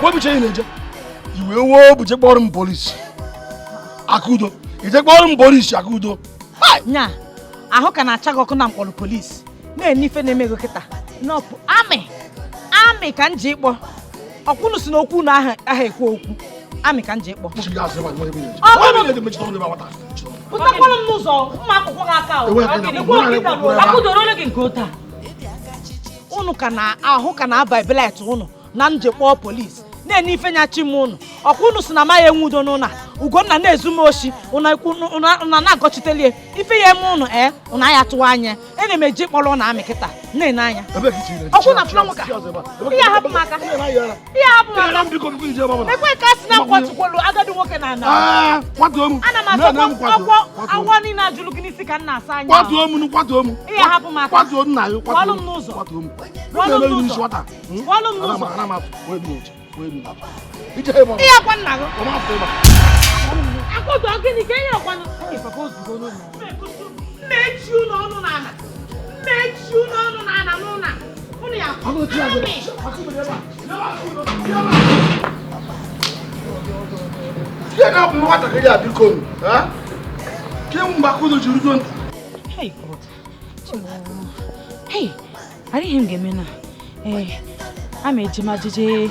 What buche na-eje? Iwe wo buche kpọrọ m polisi. Akudo. Ije kpọrọ m polisi Akudo. Nya, ahụ ka na-acha gị ọkụ na mkpọrọ polisi. Na-ene ife na-eme ego kịta. Nọpụ amị ka m ji ịkpọ. Ọkwụnụ si n'okwu na aha ekwu okwu. Amị ka m ji ịkpọ. Pụtakwala m n'ụzọ mma akwụkwọ gị aka o. Akụdoro ole gị nke ụta. Unu ka na-ahụ ka na-aba ebelet unu na njekpọ polisi. Na-ene ife nya chi m unu. Ọkwụnụ si na ma ya enwe udo n'ụna. Ugonna na-ezu m oshi. Una na-agọchitelie. Ife ya eme unu una ya tụwa anya. Ene m eji kpọrọ na amị kịta. Na-ene anya. Ọkwụ na fụla nwoke. Ihe hapụ m aka. Ihe hapụ m aka. Ekwe ka si na kwatukwolu agadi nwoke na ana. Ana m achọ agwọ niile ajụlụ gị n'isi ka m na-asa anya. Kwatuo m. Ihe hapụ m aka. Kwatuo nna gị. Kwalụ m n'ụzọ. Kwalụ m n'ụzọ. Kwalụ m n'ụzọ. Ihe akwa nna gị. Akwụdọ gịnị ka ihe akwa nna gị? Mmechi ụlọ ọnụ n'ala. Mmechi ụlọ ọnụ n'ala n'ụlọ. Ụnụ ya. Ihe na-abụ nwatakịrị a biko nụ. Kemgbe Akudo jiri udo ntị. Hey God. Hey, adịghị m ga-eme na. A ma eje ma jeje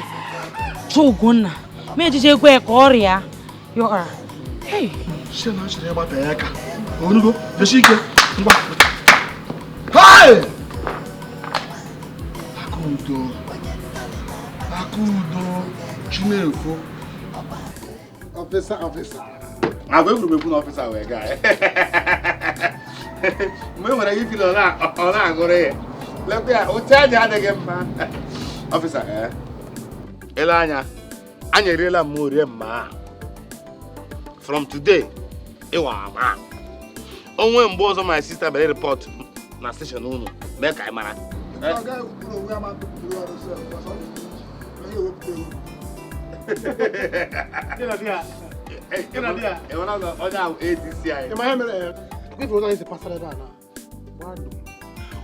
chọọ Ugonna. Ma ejeje gwa ya ka ọrịa yọra. Hey. Shey na chere gbata ya aka. Onugo, jesi ike. Ngwa. Hey! Akudo. Chinefo. Officer. I'm going to be an officer with a guy. Remember, I feel on that. Let me tell you again, officer. Elanya, anya rela more ma. From today, ewa ma. Onwe mbozo my sister be report na station unu. Make I mara.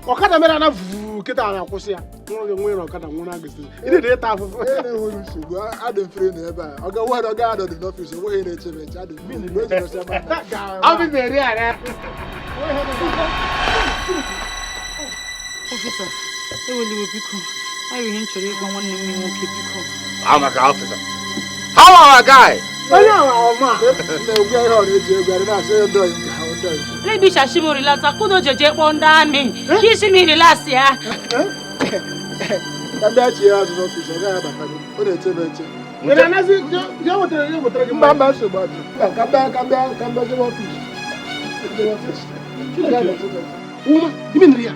Ọkada mere na vuvu kịta na-akwụsị ya nwere nwere ọkada nwere agụsị ịdị dị ịta afụfụ na-enwere nsogbu adị mfere na ebe a ọ ga-were ọga adọ dị n'ọfịs onweghị na-eche m eche adị mmiri na ejirọsi ebe I'll be very Officer, eweliwe biko. Anyị ihe nchọrọ ịgwa nwanne m nwoke biko. I'm a officer. How are a guy? onye ọma na-egwu ihe ọ na-eji egwu arị na-asị ndọ nke ha ndọ Lebi Shashimo relax, Akudo jeje kpọ ndị amị. Kisi mi relax ya. ka ndị achị ya azụ n'ọfịs ọ gaghị abata gị ọ na-eche m eche mba mba nsogbu adị ka mbịa jebe ọfịs Uma, gịnị ya?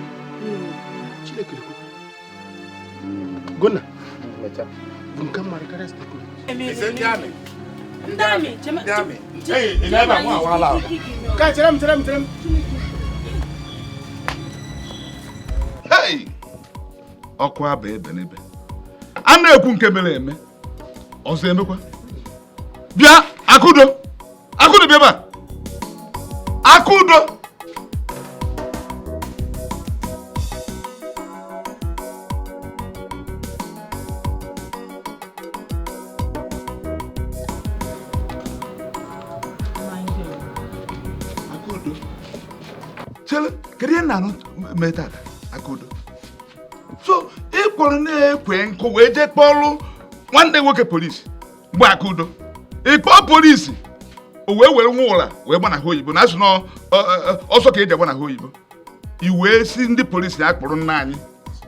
Chineke lekwe. Gonna. Bụ nke mmadụ karịa steeti. Ndami, Ndami. Hey, ị na-ebe nwa awala. Ka chere m. ọkụ aba ebe n'ebe a na-ekwu nke mere eme ọzọ emekwa bịa Akudo bịa ebe a Akudo chere kedu ihe na-anụ meta Akudo so ịkpọrọ na-ekwe nkụ wee jee kpọrụ nwanne nwoke polisi mgbe Akudo ịkpọ polisi o wee were nwa ụra wee gbanahụ oyibo na-asụ na ọsọ ka eji agbanahụ oyibo i wee si ndị polisi ya kpọrọ nna anyị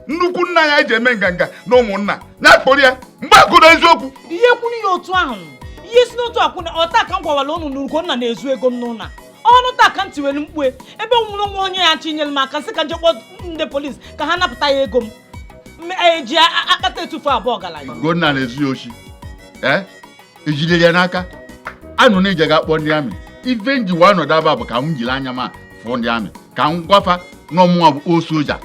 nnukwu nna anyị ji eme nganga na ụmụnna ya kpọrọ ya mgbe Akudo eziokwu ihe kwuru ya otu ahụ ihe si n'otu akwụna ọta ka m gwawara ụnụ n'ugo nna na-ezu ego m n'ụlọ ọnụ taa ka m tiwere mkpue ebe nwụrụ nwa onye ya chinyere m aka sị ka njekpọ ndị polisi ka ha napụta ya ego m eji akpata etufu abụọ gara ya Ugonna na-ezu oshi ejidere ya n'aka anụ na ije ga-akpọ ndị amị ife njiwa ọnọdụ aba bụ ka m jiri anya ma fụọ ndị amị ka m gwafa n'ọmụnwa bụ o soja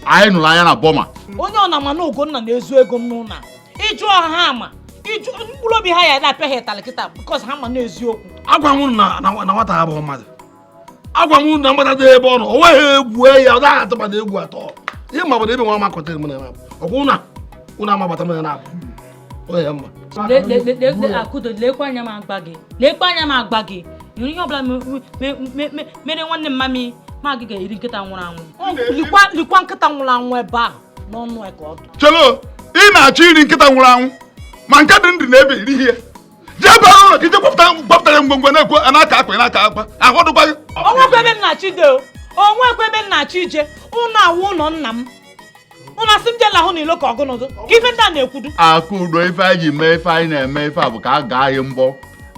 anyị nụrụ anya na bọma onye ọ na-ama na Ugonna na-ezu ego m n'ụlọ ịjụ ọha ha ama ịjụ mkpụrụ obi ha ya na-apịa ha ịtalị kịta bikọs ha ma na-eziokwu agwa m na nwata ha bụ mmadụ agwa m na mgbada dị ebe ọ nọ o nweghị egwu ya ọ daghị atụbada egwu atọ ihe ma bụ na ebe nwa makọtara m na ọkwụ ụna amabata m na abụ onye mma Akudo lekwa anya m agba gị yiri ihe ọbụla mere nwanne mmami ma gị ga-eri nkịta nwụrụ anwụ likwa nkịta nwụrụ anwụ ebe a n'ọnụ ka ọ dị chelo ị na-achọ iri nkịta nwụrụ anwụ ma nke dị ndụ na-ebe iri ihe jee ebe ọrụ ka ije gbapụtara ngwongwo na-ekwu n'aka akpa n'aka akpa ahụdụkwa gị onwekwa ebe nnachi de onwekwa ebe nnachi ije ụlọ awụ ụlọ nna m ụlọ asị m jela hụ n'ilo ka ọgụnụdụ ka ife ndị a na-ekwudu Akudo ife anyị ji mee ife anyị na-eme ife a bụ ka a gaa anyị mbọ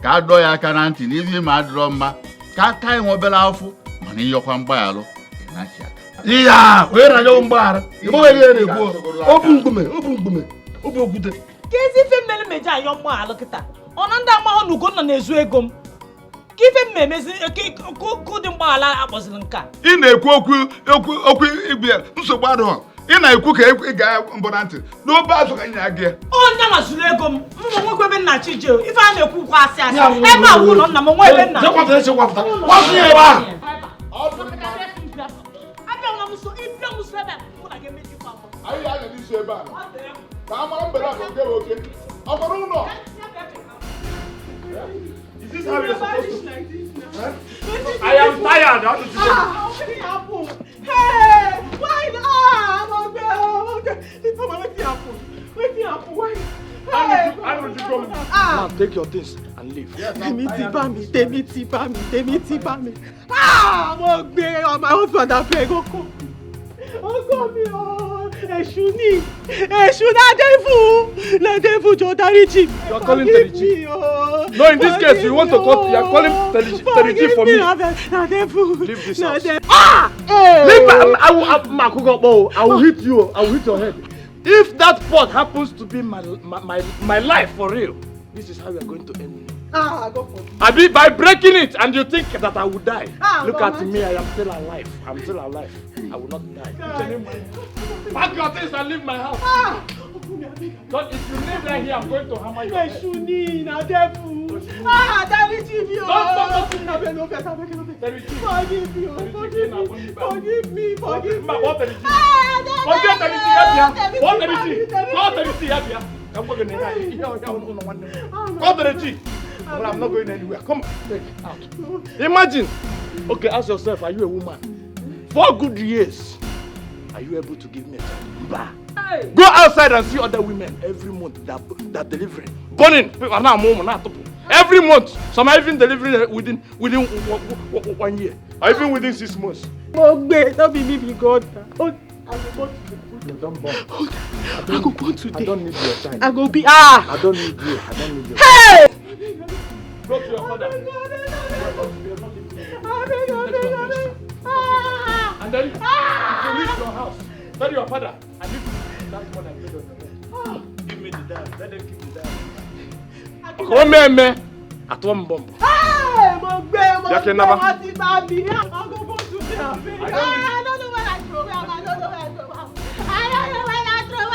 ka a dọọ ya aka na ntị n'ihe ma adịrọ mma ka a taa anyị obere afọ mana ịyọkwa mgbaghalụ ịnachi aka ihe a onye na-anyọ mgbaghara ịgbanweghị ya na-ekwu obu mgbume obu okwute ka ezi ife mmere meji ayọ mgbaghalụ kịta ọ na ndị amahụ na Ugonna na-ezu ego m ka ife mmemezi kụdị mgbaghala akpọziri nka ị na-ekwu okwu ibia nsogbu adịghị ị na-ekwu ka ị gaa mbụ na ntị n'obe azụ ka nya gị onye mazuru ego m mma nwekwa ebe nnachi je ife a na-ekwu kwa asị asị ebe a wụ ụlọ nna m nwe ebe nna Is this how you're supposed to? I am tired. How did you do? Hey, why not? Wetin happen? Why? How would you go? Now take your things and leave. Tèmi ti bá mi. Mo gbé my husband abeg oko mi o. Èṣù na devil jọ̀ọ́ dáríjì. You are calling Teriji. No, in this case, you want to call. You are calling Teriji for me. Na devil. Leave this house. Leave I will hit you. I will hit your head. If that pot happens to be my life for real, this is how we are going to end it. Go for it. Abi, by breaking it, and you think that I will die. Look at me, I am still alive. I'm still alive. I will not die. Pack your things and leave my house. Because if you leave right here, I'm going to hammer you. Èṣù na devil. Dáríjì mi o. Forgive me. Forgive me. Well, I'm not going anywhere. Come on, take it out. Imagine. Okay, ask yourself, are you a woman? 4 good years. Are you able to give me a child? Bah. Go outside and see other women every month that delivering. Burning. Every month. Some are even delivering within 1 year. Or even within 6 months. Don't be me, God. Don't born. I go born today. I don't need your time. I go be I don't need you. I don't need your Hey! Go to your father. And then, if you reach your house, tell your father, I need that money I paid on your head. Give me the dime. Let them keep the dime. Come here, at one bomb. Hey, mo gbé ti bá mi. I go born today. I don't know where I throw. I don't know where I throw.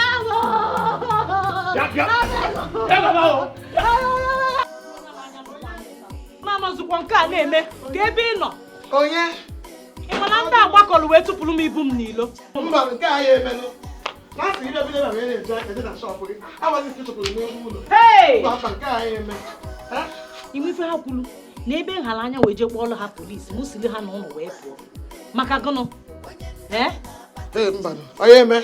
na-anọzikwa nke a na-eme ka ebe ị nọ onye ị ma na ndị agbakọrọ wee tụpụrụ m ibu m n'ilo. Mba, nke a ya emenụ na-asị ire bido na wee na-eje aka na shọpụ gị agbaghị nke tụpụrụ n'egwu ụlọ. Mba, nke a ya eme iwu ife ha kwuru na ebe nhara anya wee je kpọọrọ ha polisi m siri ha n'ụlọ wee pụọ maka gụnụ mba onye eme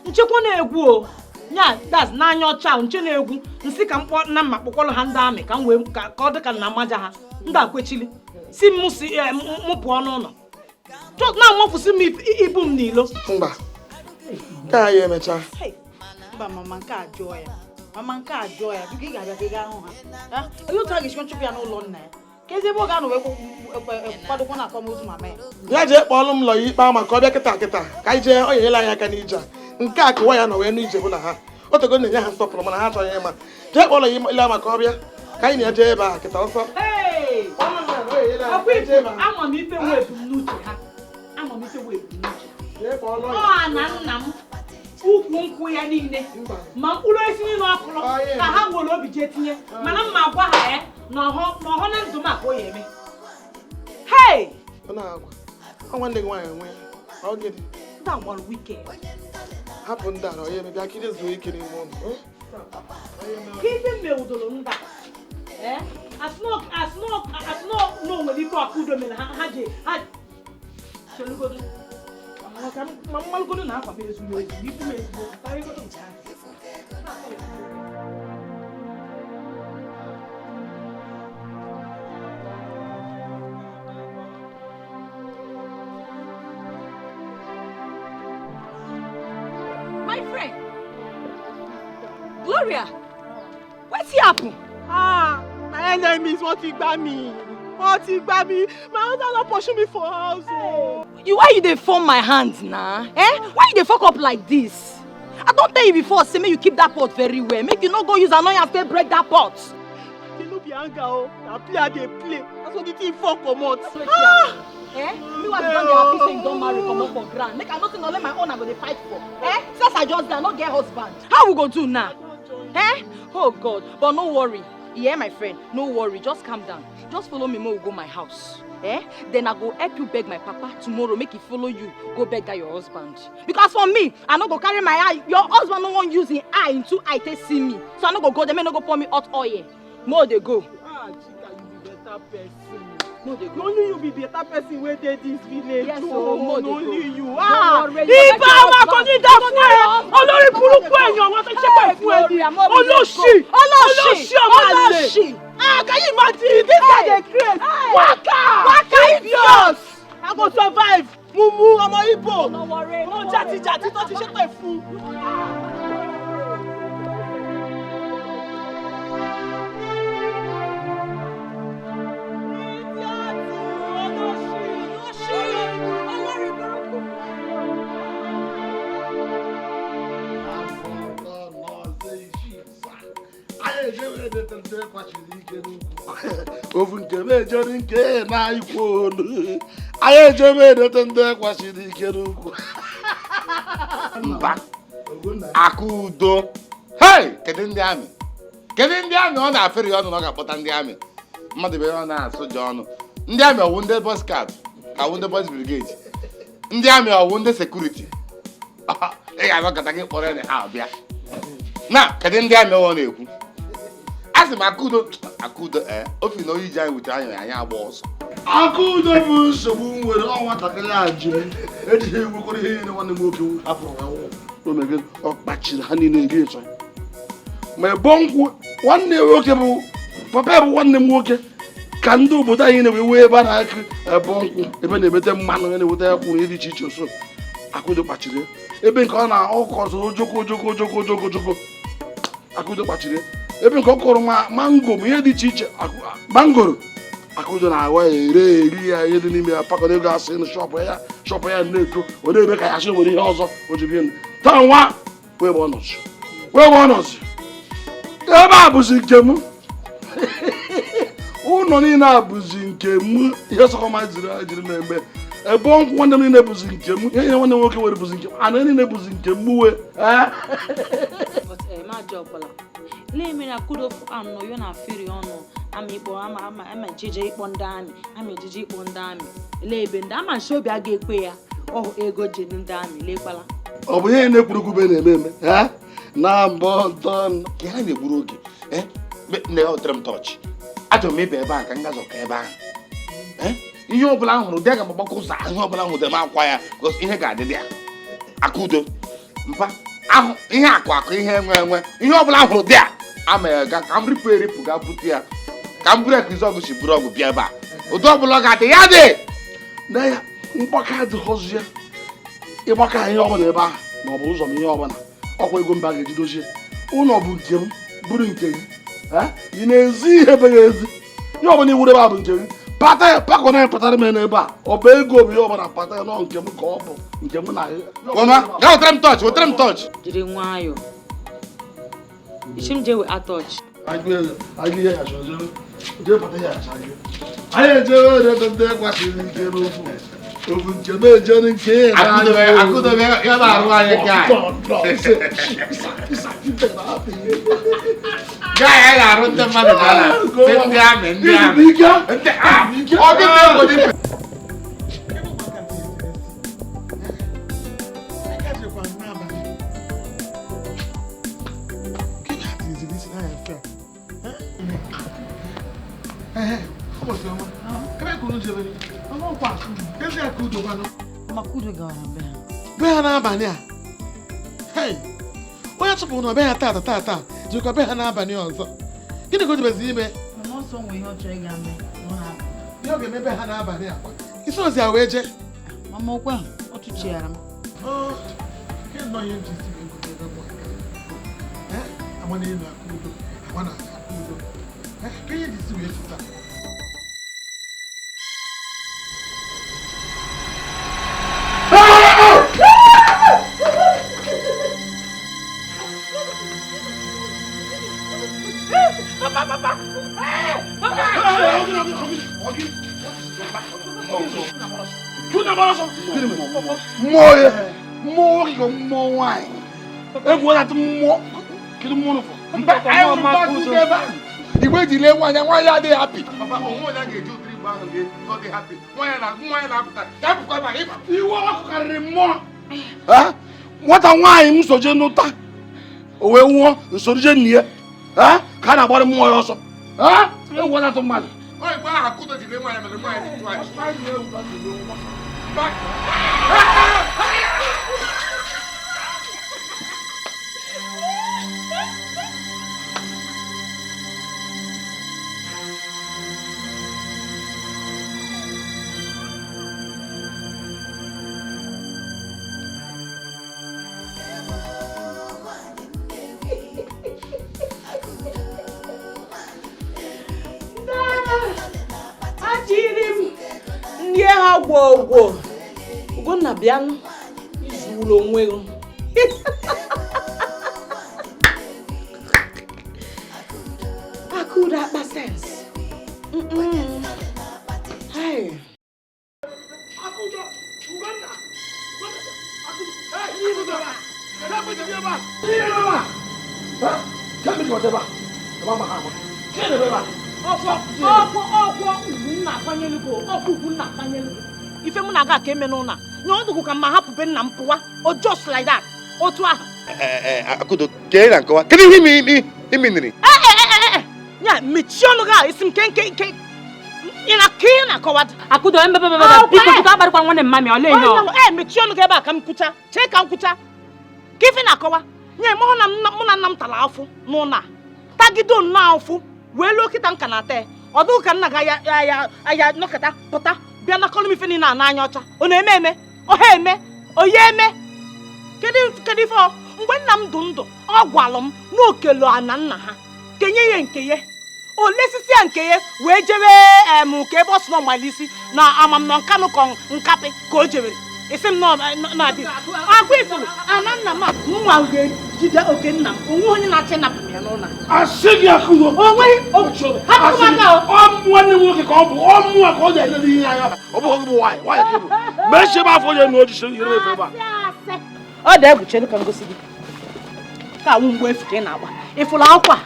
nchekwa na-egwu o nya das n'anya ọcha nche na-egwu nsị ka mkpọ na mma kpọkọrọ ha ndị amị ka m wee ka ọ dị ka na amaja ha ndị akwechili si m si m pụọ n'ụlọ na-amụfụsị m ibu m n'ilo. Mba nke a ya emecha mba mama nke a jụọ ya biko ị ga-abịa ka ị gaa hụ ha onye otu a ga-echikwa nchụpụ ya n'ụlọ nna ya ka ezi ebe ọ ga-anọ wee kwadokwa na akwamozu mama ya jee kpọọlụ m lọ ya ikpe maka ọ bịa kịta ka anyị jee ọ nyela anyị aka n'ije a nke a kụwa ya nọ wee n'ije bụ na ha otego na-enye ha nsọpụrụ mana ha achọghị ịma jee kpọọlọ ya ile maka ọ bịa ka anyị na-eje ebe a kịta ọsọ ama m ife wee ebumnuche ha ọ na nna m ukwu nkwụ ya niile ma mkpụrụ esi niile ọkụrụ ka ha nwere obi jee tinye mana mma gwa ha ya na ọhọ na ndụ m akpọ ya eme. nwanne gị nwaanyị enwe ndị agbara wike hapụ ndị a na onye eme bịa kiri zuo ike n'ime ụlọ ka ife mmewudoro ndị asịnọ n'onwere ife ọkụ udo mere ha ji chelugodo ma mmalụgodo na akwa m ezigbo ifu m ezigbo karịgodo nke ahụ. My friend, Gloria, what's happened? My enemies want to grab me. My husband not pushing me for house. Why you dey form my hands now? Why you dey fuck up like this? I don't tell you before, say make you keep that pot very well. Make you not go use annoyance after break that pot. They no be anger o. Na play they play. That's what the thing fuck comot. Me want to be happy say you don't marry come up for grand. Make I nothing only my own I go dey fight for. Since I just I not get husband. How we go do now? Oh God, but no worry. Yeah, my friend, no worry. Just calm down. Just follow me, we go my house. Then I go help you beg my papa tomorrow. Make he follow you. Go beg that your husband. Because for me, I no go carry my eye. Your husband no want use his eye into eye to see me. So I no go go. They may no go pour me hot oil. More they go. Chika, you be better person. No, they go. Only you be better person where they this village. Yes, so more they only go. you. Iba wa ko ni da fún ẹ. Olórí burúkú èèyàn wọn tó ṣe pé fún ẹ. Olóṣì ọmọ àlè. Can you imagine this guy dey craze? Waka idiot. I go survive. Mumu ọmọ Igbo. Ọmọ jàtijàti tó ti ṣe pé fún. ofu nke na-ejere nke na-ikwu olu anyị ejebe edote ndị kwachiri ike n'ukwu mba Akudo kedu ndị amị ọ na-afịrị ọnụ na ọ ga-akpọta ndị amị mmadụ bụ ọ na-asụ ji ọnụ ndị amị ọwụ ndị bọs kat ka ọwụ ndị bọs brigade ndị amị ọwụ ndị sekuriti ị ga-anọkọta gị kpọrọ ya ha bịa na kedu ndị amị ọ na-ekwu asị m Akudo ofi na oyi ji anyị wutere anyị agba ọsọ Akudo bụ nsogbu nwere nwatakịrị a jiri ejighị egwukwara ihe niile nwanne m nwoke hapụrụ ọ kpachiri ha niile eri ịchọ ma ebo nkwụ nwanne nwoke bụ papa ya bụ nwanne m nwoke ka ndị obodo anyị na-ewe ebe a na-akụ ebo nkwụ ebe na-emete mmanụ ya na-eweta ya kwụrụ dị iche iche nso Akudo kpachiri ebe nke ọ na-ọkọzụ ojoko Akudo kpachiri ebe nke ọ kọrọ mango ma ihe dị iche iche mangoro Akudo na-awa eri ya ihe dị n'ime ya pakọrọ ego asị na shọpụ ya na-eto ọ na-ebe ka ya sị nwere ihe ọzọ o ji bie taa nwa wee bụ ọnọzi ebe a bụzi nke m ụlọ niile a bụzi nke m ihe sọkọma jiri na-eme ebe nkwụ nwanne m niile bụzi nke m ihe nwanne m nwoke nwere bụzi nke m ana niile bụzi nke m wee ejije ọbụla lee mere Akudo anọ yo na firi ọnụ ama ikpọ ama ejije ịkpọ ndị amị ama ejije ịkpọ ndị amị lee ebe ndị ama nshi obi a ga-ekwe ya ọhụ ego je ndị amị lekwala ọ bụ ihe na-ekwurugwu na-eme eme na mbọ ntọ ka ha na-egburu oge nne ya otere m tọọchị achọrọ m ịba ebe a ka m gazọ ka ebe ahụ ihe ọbụla m hụrụ dị aga m agbakọ ụzọ ihe ọbụla m hụrụ m akwa ya ihe ga-adị ya Akudo mpa ahụ ihe akụ ihe enwe ihe ọbụla m hụrụ dị a ama ya ga ka m ripụ eripụ ga bute ya ka m buru ekwizi ọgụ si buru ọgụ bịa ebe a ụdị ọbụla ọ ga-adị ya dị na ya mgbaka adịghọzi ya ịgbaka ihe ọbụla ebe ahụ ma ọ bụ ụzọ m ihe ọbụla ọkwa ego mba ga-eji dozie ụlọ bụ nke m bụrụ nke gị ị na-ezi ihe beghị ezi ihe ọbụla iwuru ebe a bụ nke gị pata ya pakọ na pụtara m n'ebe a ọ bụ ego bụ ihe ọbụla pata ya nọ nke m ka ọ bụ nke m na gaa wetere m tọọchị jiri nwayọọ ichi m jewe atọchị anyị ejewe ndị kwasịrị ike n'okwu ofu nke m ejere nke Akudo ya na-arụ anyị gaa ya ga-arụ ndị mmadụ ndị amị ọ dị na-egbo be ha n'abalị a onye chọpụrụ na be ha tata jikwa be ha n'abalị ọzọ gịnị ka o jibezi ime ihe ọ ga-eme be ha n'abalị a isi ozi a wee jee mmụọ nwanyị egwuola mmụọ kedu mmụọ nụfọ mba anyị nwụrụ ebe ahụ igwe ji lee nwaanyị adịghị hapi iwe ọkụ karịrị mmụọ nwata nwaanyị m soje n'ụta o wee nwụọ nsorije nne ya ka a na-agbara mmụọ ya ọsọ egwuola mmadụ ndị ha gwọ Ugonna bịanụ izuụlọ onwe gị Akudo akpa sense ife mụ na-aga ka eme n'ụlọ nye ọdụgụ ka mma hapụbe nna m pụwa o just like that otu ahụ Akudo kee na nkọwa kedu ihe iminiri ya mechie ọnụ gị isi m nke ị na-akọwa Akudo biko ka agbarịkwa nwanne mmami ole ihe mechie ọnụ gị ebe a ka m kwucha chee ka m kwucha ka ife na-akọwa nye mụ na mụ na nna m tara afụ n'ụlọ a tagido nnọọ afụ wee lụọ kịta nka na ate ọ dụghị ka nna ga ya nọkọta pụta bịa na kọlụ m ife niile a n'anya ọcha ọ na-eme eme ọha eme oye eme kedu ife mgbe nna m dị ndụ ọ gwalụ m n'okelu ana nna ha kenye ya nke ya o lesisi ya nke ya wee jebe ka ebe ọ sị na ọmalisi na amamnọ nkanụ kọ nkapị ka o jebere isi m na-adị agwa ifuru ana nna m nwa ga-ejide oke nna m onwe onye na-achị napụ m ya n'ụlọ asị gị Akudo nwanne m nwoke ka ọ bụ ọmụnwa ka ọ ga-ele ihe anya ọ bụghị bụ nwaanyị ka ị bụ ma echi ebe afọ onye na ojisi yiri efe ebe a ọ dị egwu chere ka m gosi gị ka awụ mgbe efu ka ị na-agba ifụla akwa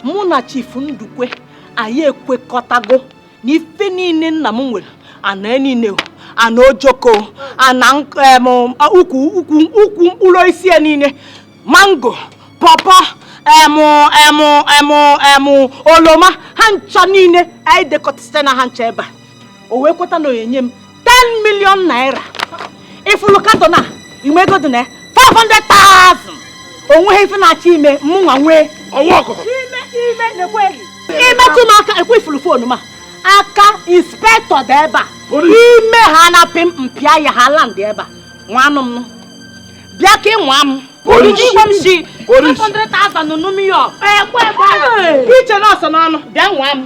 mụ na Chief Ndukwe anyị ekwekọtago na ife niile nna m nwere ana niile ana ojoko ana ukwu mkpụrụ osisi niile mango pọpọ oloma ha ncha niile anyị dekọtasite na ha ncha ebe a o wee kweta na onye nye m 10 million naira ifụlụ katọn a imego dị na 500,000 onweghị ife na-achọ ime mụnwa nwee ime na-ekweghị imetụ m aka ekwe ifụlụ fonu ma aka inspektọ dị ebe a ime ha na-apị mpịa ya ha land ebe a nwanụ m bịa ka ịnwa m igwe m si 500,000 n'ụmịọ iche nọọsụ n'ọnụ bịa nwa m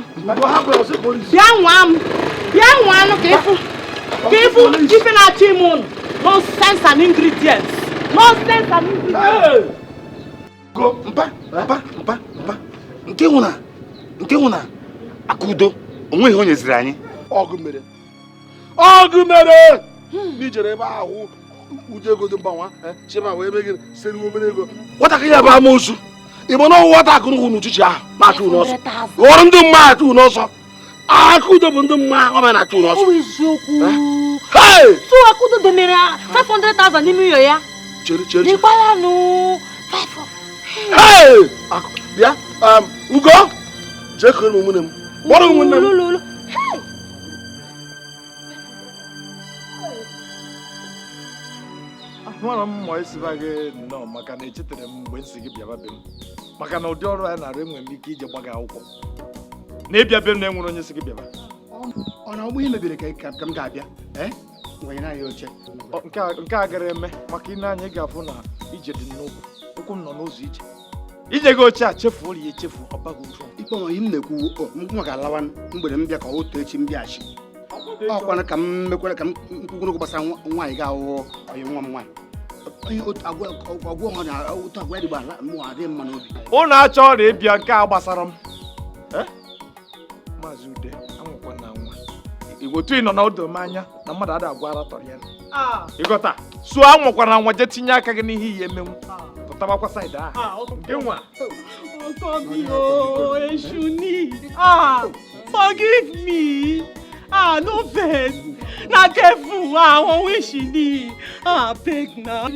bịa nwa m ka ịfụ ife na-achọ ime ụnụ nonsense and ingredients go mpa nke hụ na Akudo onweghị onye ziri anyị ọgụ mere n'ijere ebe ahụ ụdị ego dị mgbanwa chima wee megide seri obere ego nwatakịrị ya bụ amoosu ịma na ọnwụ nwata akụrụ hụ n'uchichi ahụ na-achụ n'ọsọ ghọrọ ndị mma achụ n'ọsọ Akudo bụ ndị mma ọ na-achụ n'ọsọ so Akudo demere 500,000 n'ime iyo ya chere n'ikwalanụ bịa Ugo jee kere m nwunye m kpọrọ nwunye m Mara m ma esiba gị nnọọ maka na echetere m mgbe nsị gị bịaba be m maka na ụdị ọrụ anyị na-arụ enwere m ike ije gbaga akwụkwọ na ịbịa be m na enwere onye si gị bịaba ọ na ọgbụ ihe mebiri ka m ga-abịa oche nke a gara eme maka ị na-anya ị ga-afụ na ije dị nnukwu ụkwụ m nọ n'ụzọ ije gị oche a chefuo ya echefu ọ baghị uru ikpe onye m na-ekwu m ga-alawa mgbede m bịa ka otu echi m bịaghachi ọkwana ka m mekwere ka m kwugoro gbasara nwaanyị ga-ahụhụ onye nwa m nwaanyị ọgwụ ọha na otu agwa dịgba ala mụ adịghị mma n'obi ụnụ achọ ọrịa ịbịa nke a gbasara m Maazị Ude anwụkwa na nwa igbotu ị nọ na odo m anya na mmadụ ada agwa ara tọrọ ya ịghọta so anwụkwara nwa je tinye aka gị n'ihe ihe emenwu pụtabakwa saịdị ahụ nke nwa forgive me. No vex. Na careful. I won't wish you. Beg now.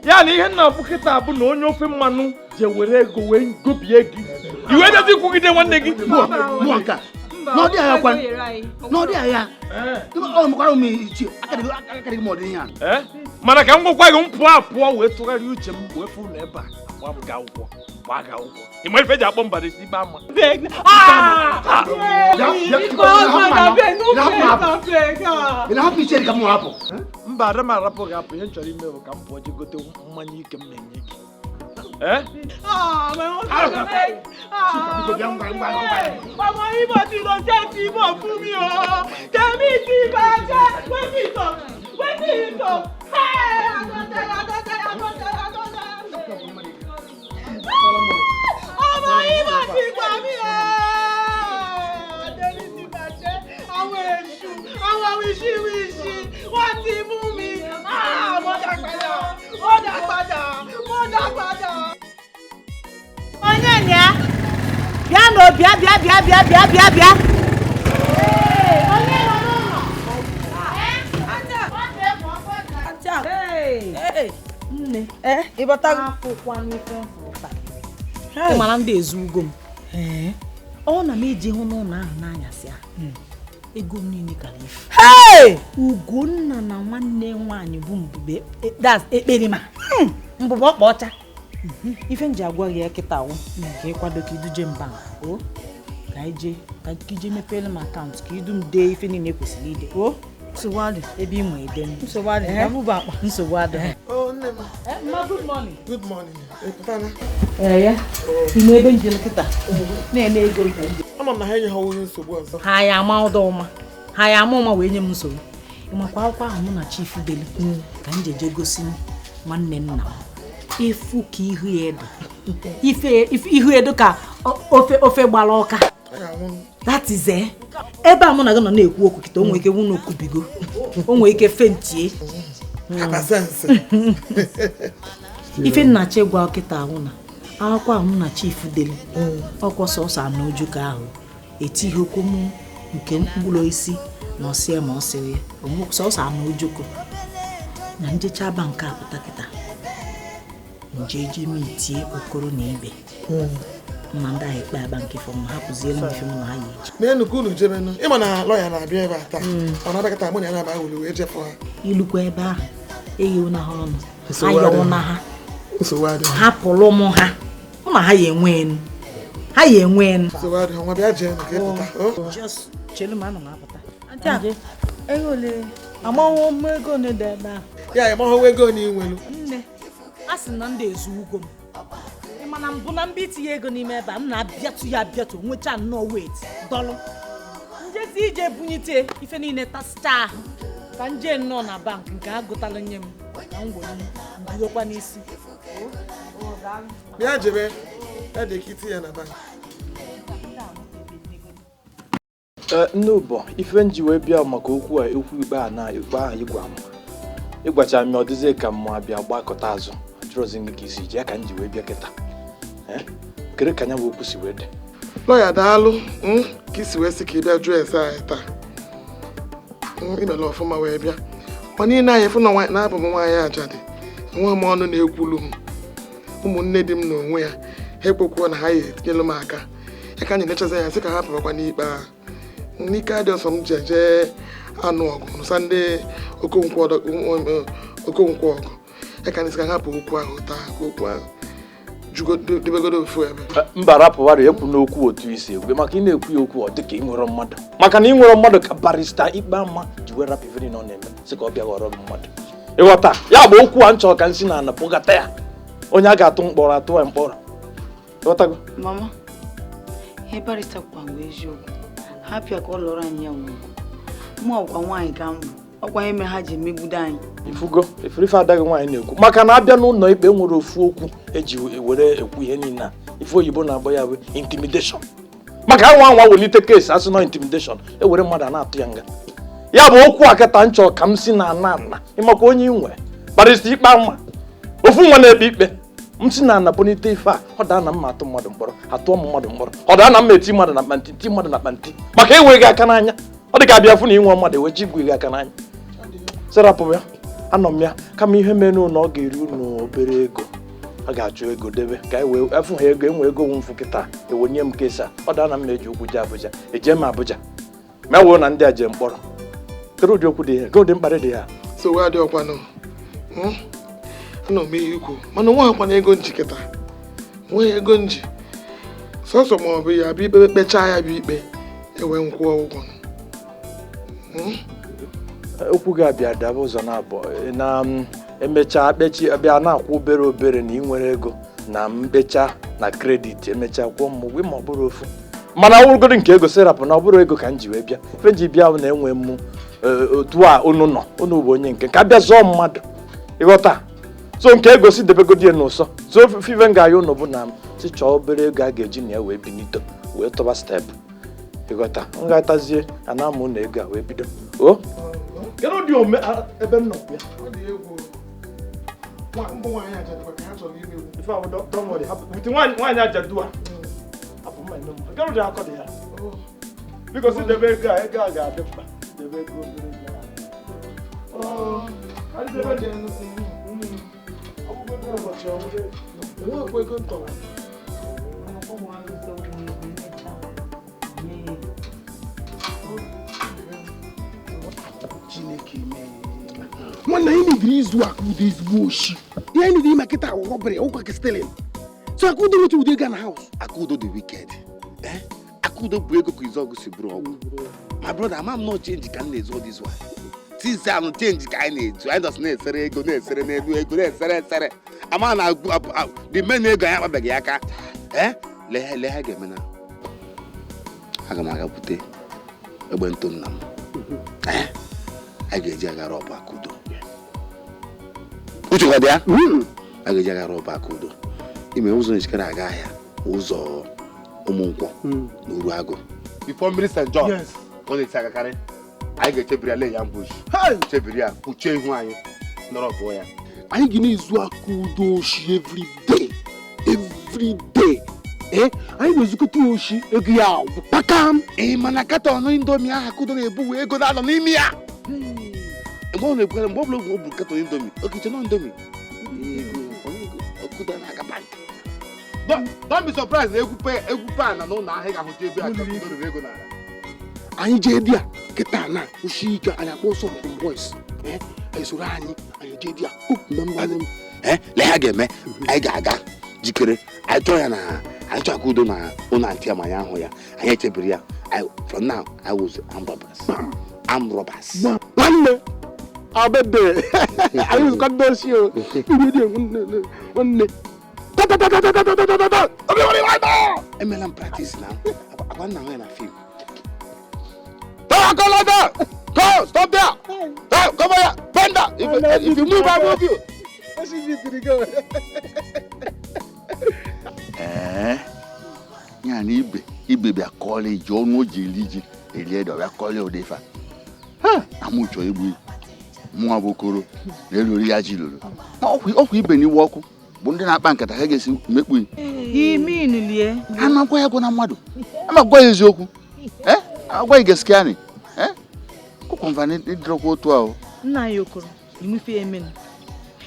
Ya na ihe nna bụ kịta bụ na onye ofe mmanụ je were ego wee gobie gị iwe dezi kwugide nwanne gị mụọ nka n'ọdị agha kwa n'ọdị agha ọ mụkwara m ichie akarịghị m ọdị ihe a mana ka m gwakwa gị m pụọ apụọ wee tụgharịa uche m wee fụ na ebe a gba akwụkwọ ị ma ife eji akpọ mba n'isi ikpe ama mba ada m arapụ gị apụ ihe m chọrọ ime bụ ka m pụọ je gote mmanya ike m na-enye gị Ọmọ Ibo ti lọ jẹ́ ti Ibo fún mi o. Tẹ̀mí ti bàjẹ́. Wẹ́tí ìtọ̀. Ọmọ Ibo ti gbà mí o. Tẹ̀mí ti bàjẹ́. Àwọn èṣù, àwọn wíṣíwíṣí, wọ́n ti mú mi. Mo dá padà. Onye nya? Bịa no bịa. Onye nọ n'ụlọ? Nne, ịbatago akwụkwọ n'ife mfụta. Mana ndị ezu ugo m. Ọ na m eji hụ n'ụlọ ahụ n'anyasị a. Ego m niile kara ife. Ugonna na nwanne nwaanyị bụ mbube ekperima. Mbube ọkpa ọcha. Ife nji agwa gị kịta wụ ka ịkwado ka iduje mba o ka ije mepere m akaụntụ ka idu m dee ife niile kwesịrị ide o nsogbu adị ebe ị nwe ede nsogbu adị abụba akpa nsogbu adị good morning ya ime ebe njem kịta na-ene ego ama m na ha enye ha onye nsogbu ọzọ ha ya ama ụdọ ọma ha ya ama ụma wee nye m nsogbu ịmakwa akwụkwọ ahụ mụ na Chief deli ka m jeje gosi nwanne nna m ifu ka ihu edo ihu edo ka ofe gbara ọka that is ebe a mụ na gị nọ na-ekwu okwu kịta o nwere ike nwụ n'okubigo o nwere ike fentie ife nnachi gwa kịta ahụ na akwụkwọ ahụ na chief deli ọkwa sọsọ anọ oju ka ahụ etighi okwu m nke mkpụrụ isi na ọsịa ma ọ sịrị sọsọ anọ ojoko na njecha ba nke apụta kịta njeje m itie okoro na ibe ma ndị ahụ ikpe aba nke fọm hapụziere m ife m na ha yi eji n'enukwu unu jebenụ ịma na lọya na-abịa ebe a taa ọ na-abịakọta mụ na ya na-aba wuli wee jefụ ha ilukwa ebe ahụ eghewu na ha ọnụ ayọwụ na ha hapụrụ m ha ma ha ya enwe chelu ma anọ m apụta ego ole amahụ m ego ole dị ebe ahụ ya amahụ ego na inwelu nne a sị na ndị ezu ugo m ịmana mbụ na mba itinye ego n'ime ebe a m na-abịatụ ya abịatụ nwecha nnọọ wet dọlụ njezi ije bunyite ife niile tasịcha ahụ ka nje nnọọ na bank nke ha gụtara nye m na ngwere m mbugokwa n'isi bịa jebe edekiti ya na bank nne ụbọ ife nji wee bịa maka okwu ikpe a na ikpe ahụ ịgwa m ịgwacha m ọ dịzie ka m abịa gbakọta azụ achọrọzi gị ka isi ji ya ka m ji wee bịa kịta kere ka anya bụ okwu si wee dị lọya daalụ ka isi wee sị ka ị bịa jụọ ese anyị taa imela ọfụma wee bịa ma niile anyị fụ na abụ m nwaanyị ajadị nwa m ọnụ na-ekwulu m ụmụnne di m na onwe ya ha ekwekwuo na ha ya etinyelu m aka ya ka anyị nechazi ya sị ka ha pụbakwa n'ikpe ahụ n'ike adị ọsọ m ji eje anụ ọgụ nụsa ndị okonkwo ọgụ ya ka anyị sị ka ha pụ okwu ahụ taa ka okwu ahụ debegoro ofu ebe mba rapụwarị ekwu n'okwu otu isi egwe maka ị na-ekwu ya okwu ọ dị ka ị nwere mmadụ maka na ị nwere mmadụ ka barista ikpe ama ji wee rapụ ife niile ọ na-eme sị ka ọ bịa ghọrọ gị mmadụ ịghọta ya bụ okwu a nchọ ka nsi na ana pụgata ya onye a ga-atụ mkpọrọ atụ ya mkpọrọ ịghọtago mama ihe barista kwa mgbe eziokwu ha pịa ka ọ lọrọ anyị ya nwụrụ mụ ọgwa nwaanyị ka mbụ ọkwa ime ha ji emegbudo anyị ifugo iferife adaghị nwaanyị na-ekwu maka na abịa n'ụlọ ikpe nwere ofu okwu eji were ekwu ihe niile a ife oyibo na-agba ya bụ intimidation maka nwa welite keesi asị na intimidation ewere mmadụ a na-atụ ya nga ya bụ okwu akata nchọ ka m si na ana ịmaka onye inwe barista ikpe ama ofu nwa na-ekpe ikpe m si na ana bonite ife a ọ daa na mma atụ mmadụ mkpọrọ atụọ m mmadụ mkpọrọ ọ daa na mma eti mmadụ na kpanti ti mmadụ na kpanti maka enweghị aka n'anya ọ dị ka abịa fụ na inwe mmadụ ewechi igwe gị aka n'anya serapụ ya anọ m ya kama ihe mere na ọ ga-eri unu obere ego a ga-achụ ego debe ka efu ha ego enwe ego nwụfụ kịta ewenye m kesa ọ daa na m eji ụkwụ je Abuja eje m Abuja mewoo na ndị a je mkpọrọ kedu ụdị okwu dị ya kedu ụdị mkparị dị ya so wee dị ọkwanụ anọ m ihe ikwu mana nwa akwana ego nji kịta nweghị ego nji sọsọ ma ọ bụ ya bụ ikpe kpechaa ya bụ ikpe ewe nkwụọ ụgwọ okwu gị abịa daba ụzọ na-abụọ na emechaa kpechi abịa na-akwụ obere obere na ị nwere ego na mkpecha na kredit emechaa kwụọ m ụgwọ ma ọ bụrụ ofu mana ọwụrụgodo nke ego serapụ na ọ bụrụ ego ka m ji wee bịa ife nji bịa bụ na enwe m otu a unu nọ unu bụ onye nke ka bịa zọọ mmadụ ịghọta so nke ego si debegodi ya n'ụsọ so five m ga-aya unu bụ na m si chọọ obere ego a ga-eji na ya wee binito wee tọba steepụ ịghọta m ga-atazie ana amụ na ego a wee bido o kedu ụdị ebe m nọ ya nwaanyị ajadu a kedu ụdị akọ dị ya biko si debe ego a ga-adị mkpa debe ego nwanna anyị na-ediri izu Akudo ezigbo oshi ihe anyị na-ediri maka ịta robbery ụkwa ka stelin so Akudo nweta ụdị ego na house. Akudo the wicked Akudo bụ ego ka Izọgụ si bụrụ ọgwụ my brother ama m not change ka m na-ezu all this while since I'm change ka anyị na-ezu anyị just na-esere ego na-esere n'elu ego na-esere ama na the men ego anyị akpabeghị aka lee ha ga-eme na aga m aga bute egbe ntụ nna m a ga-eji agara ọba Akudo uche gwa dị ya a ga-eji agara ọba Akudo ime ụzọ njikere aga ahịa ụzọ ụmụnkwọ na Uruagụ before mmiri St. John ọ na-esi agakarị anyị ga-echebiri ya le ya mbush chebiri ya kpuchie ihu anyị nọrọ gụọ ya anyị ga na-ezu Akudo oshi every day anyị na-ezukọta oshi ego ya agwụ pakam mana katọn indomi ahụ Akudo na-ebu wee ego na-anọ n'ime ya mgbe ọ na-ebukarị mgbe ọ bụla o buru katọn indomi okiche na indomi Akudo na-aga bank. Don't be surprised na egwu pan na n'ụlọ ahịa ga-ahụta ebe Akudo rere ego n'ala. Anyị jee di ya kịta na oshi ike anyị akpọ sọ boys anyị soro anyị jee di ya lee ha ga-eme anyị ga-aga jikere anyị chọọ ya na anyị chọọ Akudo na ụlọ antị ya ma anyị ahụ ya anyị echebiri ya from now I was armed robbers. Nwanne abebe anyị zụkọ ndị oshi o nwanne emela m practice na agwa nna nwe na film. Go! Stop there! Hey, come here! Bend down! If you move, I move you! Ya na ibe bịa kọọla iji ọnụ o ji eri ji eli ede ọbịa kọọla odefa amụchọ egbu mụnwa bụ Okoro na-elori ya ji loro ọkwa ibe n'iwu ọkụ bụ ndị na-akpa nkata ha ga-esi mekpu ha na-agwa ya gwa na mmadụ ama gwa ya eziokwu agwa ya geskiani kwụkwamvana ịdịrọkwa otu ahụ nna ya Okoro imefe emen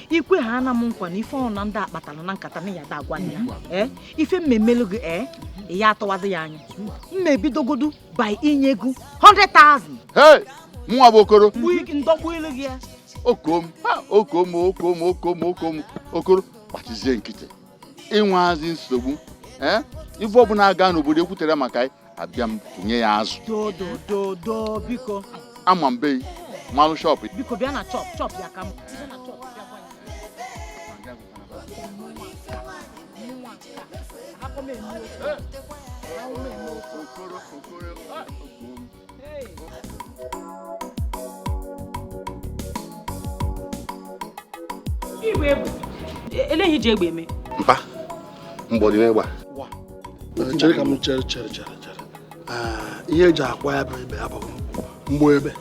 ikwe ha na m nkwa na ife ọ na ndị akpatara na nkata na ya da agwa ya ife mmemmelu gị ya atọwazi ya anya mmebidogodu by inye ego 100,000. Hey, mụnwa bụ Okoro ndọgbu ilu gị ya okom Okoro kpachizie nkịtị ịnwehazi nsogbu ife ọbụla aga n'obodo ekwutere maka anyị abịa m tụnye ya azụ do biko ama mbe malụ shọpụ biko bịa na chọp ya ka m eleghị ji egbe eme mpa mgbọdị n'egba chere ka m chere ihe eji akwa ya bụ ebe ya bụ mgbo ebe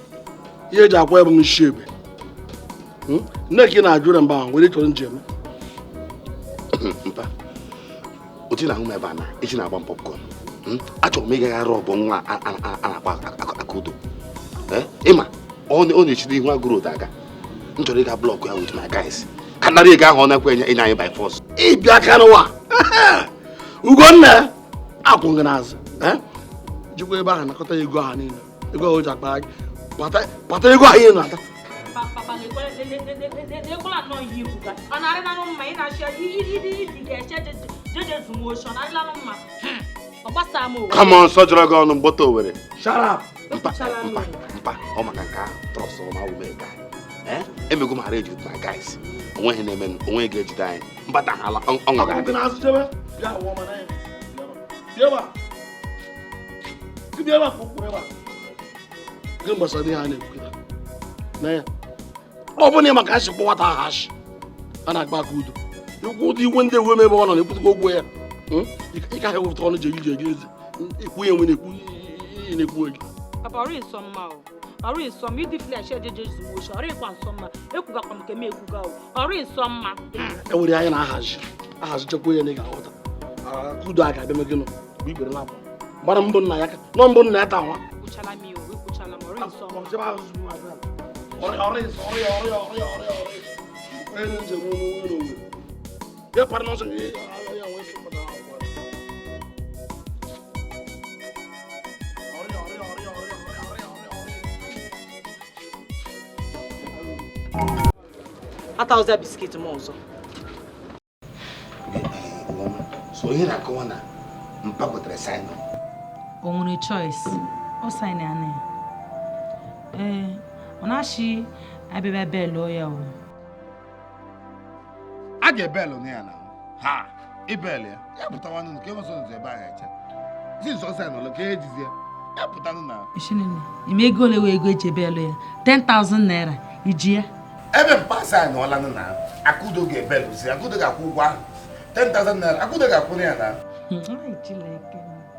ihe eji akwa ya bụ nshi ebe nne ka ị na-ajụ na mba ahụ were chọrọ njem mpa otu na ahụ m ebe a na echi na-agba m popcorn achọrọ m ịgaghara ọbụ nwa a na-akpa Akudo ịma ọ na-echide ihu agụrụ otu aga m chọrọ ịga blọkụ ya with my guys ka nara ego ahụ ọ na-ekwe enye anyị by force ịbịa aka n'ụwa Ugonna akwụ gị n'azụ jikwa ebe ahụ nakọta ego ahụ niile ego ahụ ji akpara gị kpata ego ahụ ihe na-ata come on sọjọrọ gị ọnụ mgbọta Owere mpa ọ maka nke ahụ trọst ọma wumega emego m arrange with my guys onweghị na-eme onweghị ga-ejide anyị mbata ala ọṅụ ga-adị gị gbasara ihe a na-ekwukịta na ya ọ bụ na maka achịkpọ nwata ahụ achị a na-agba Akudo ikwu ụdị igwe ndị ewu ebe ọ nọ na-ekwutekwa ogwo ya ị ka ha ewepụta ọnụ jegi ezi ikwu ya nwe na-ekwu gị ọrụ nsọ mma ịdị flesh ejeje zuo oshi ọrụ ịkwa nsọ mma ekwugakwa m ka m ekwuga ọrụ nsọ mma ewere anya na ahazichekwa ya na ị ga-aghọta Akudo a ga-abịa megịnụ bụ ikpere na-abụ gbara mbụ nna ya nọ mbụ nna ya taa nwa ekwuchala m ọrụ nsọ mma atauza biskit m ọzọ so ihe na-akọwa na mpa kwetere sign o nwere choice o sign ya na ọ na-achị abịa belu ya o a ga-ebelu na ya na ha ibel ya pụtawanụ nke enweso nzo ebe ahụ eche si nso sign ụlọ ka ejizie ya pụtanụ na ishinene ime ego ole wee ego eji belu ya 10,000 naira iji ya ebe mpa sign ọlanụ na Akudo ga-ebeluzi Akudo ga-akwụ ụgwọ ahụ 10,000 naira Akudo ga-akwụ na ya na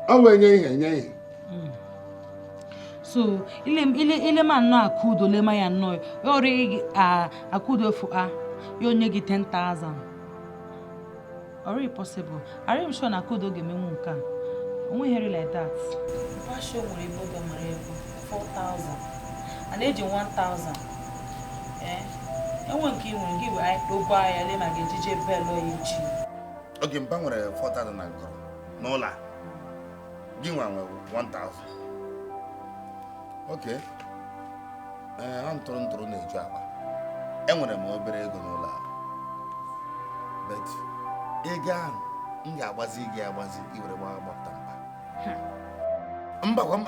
ọ wee nye ihe so ile ma nnọọ Akudo le ma ya nnọọ ọrụ Akudo fụ ya onye gị 10,000 already possible. I'm sure na Akudo ga-emenwu nke a. Onweghị like that. Pasho nwere ebe oge mara ego 4,000 and eji 1,000. Enwe nke ị nwere gị wee ụgbọ ahịa le ma ga-ejije belo ya echi. Oge mba nwere 4,000 na nkọrọ n'ụlọ a. Gị nwa nwere 1,000. Okay. Ntụrụ na-eju akpa. Enwere m obere ego n'ụlọ a. But ego ahụ m ga-agbazi gị agbazi iwere gbapụta mba. Mba kwa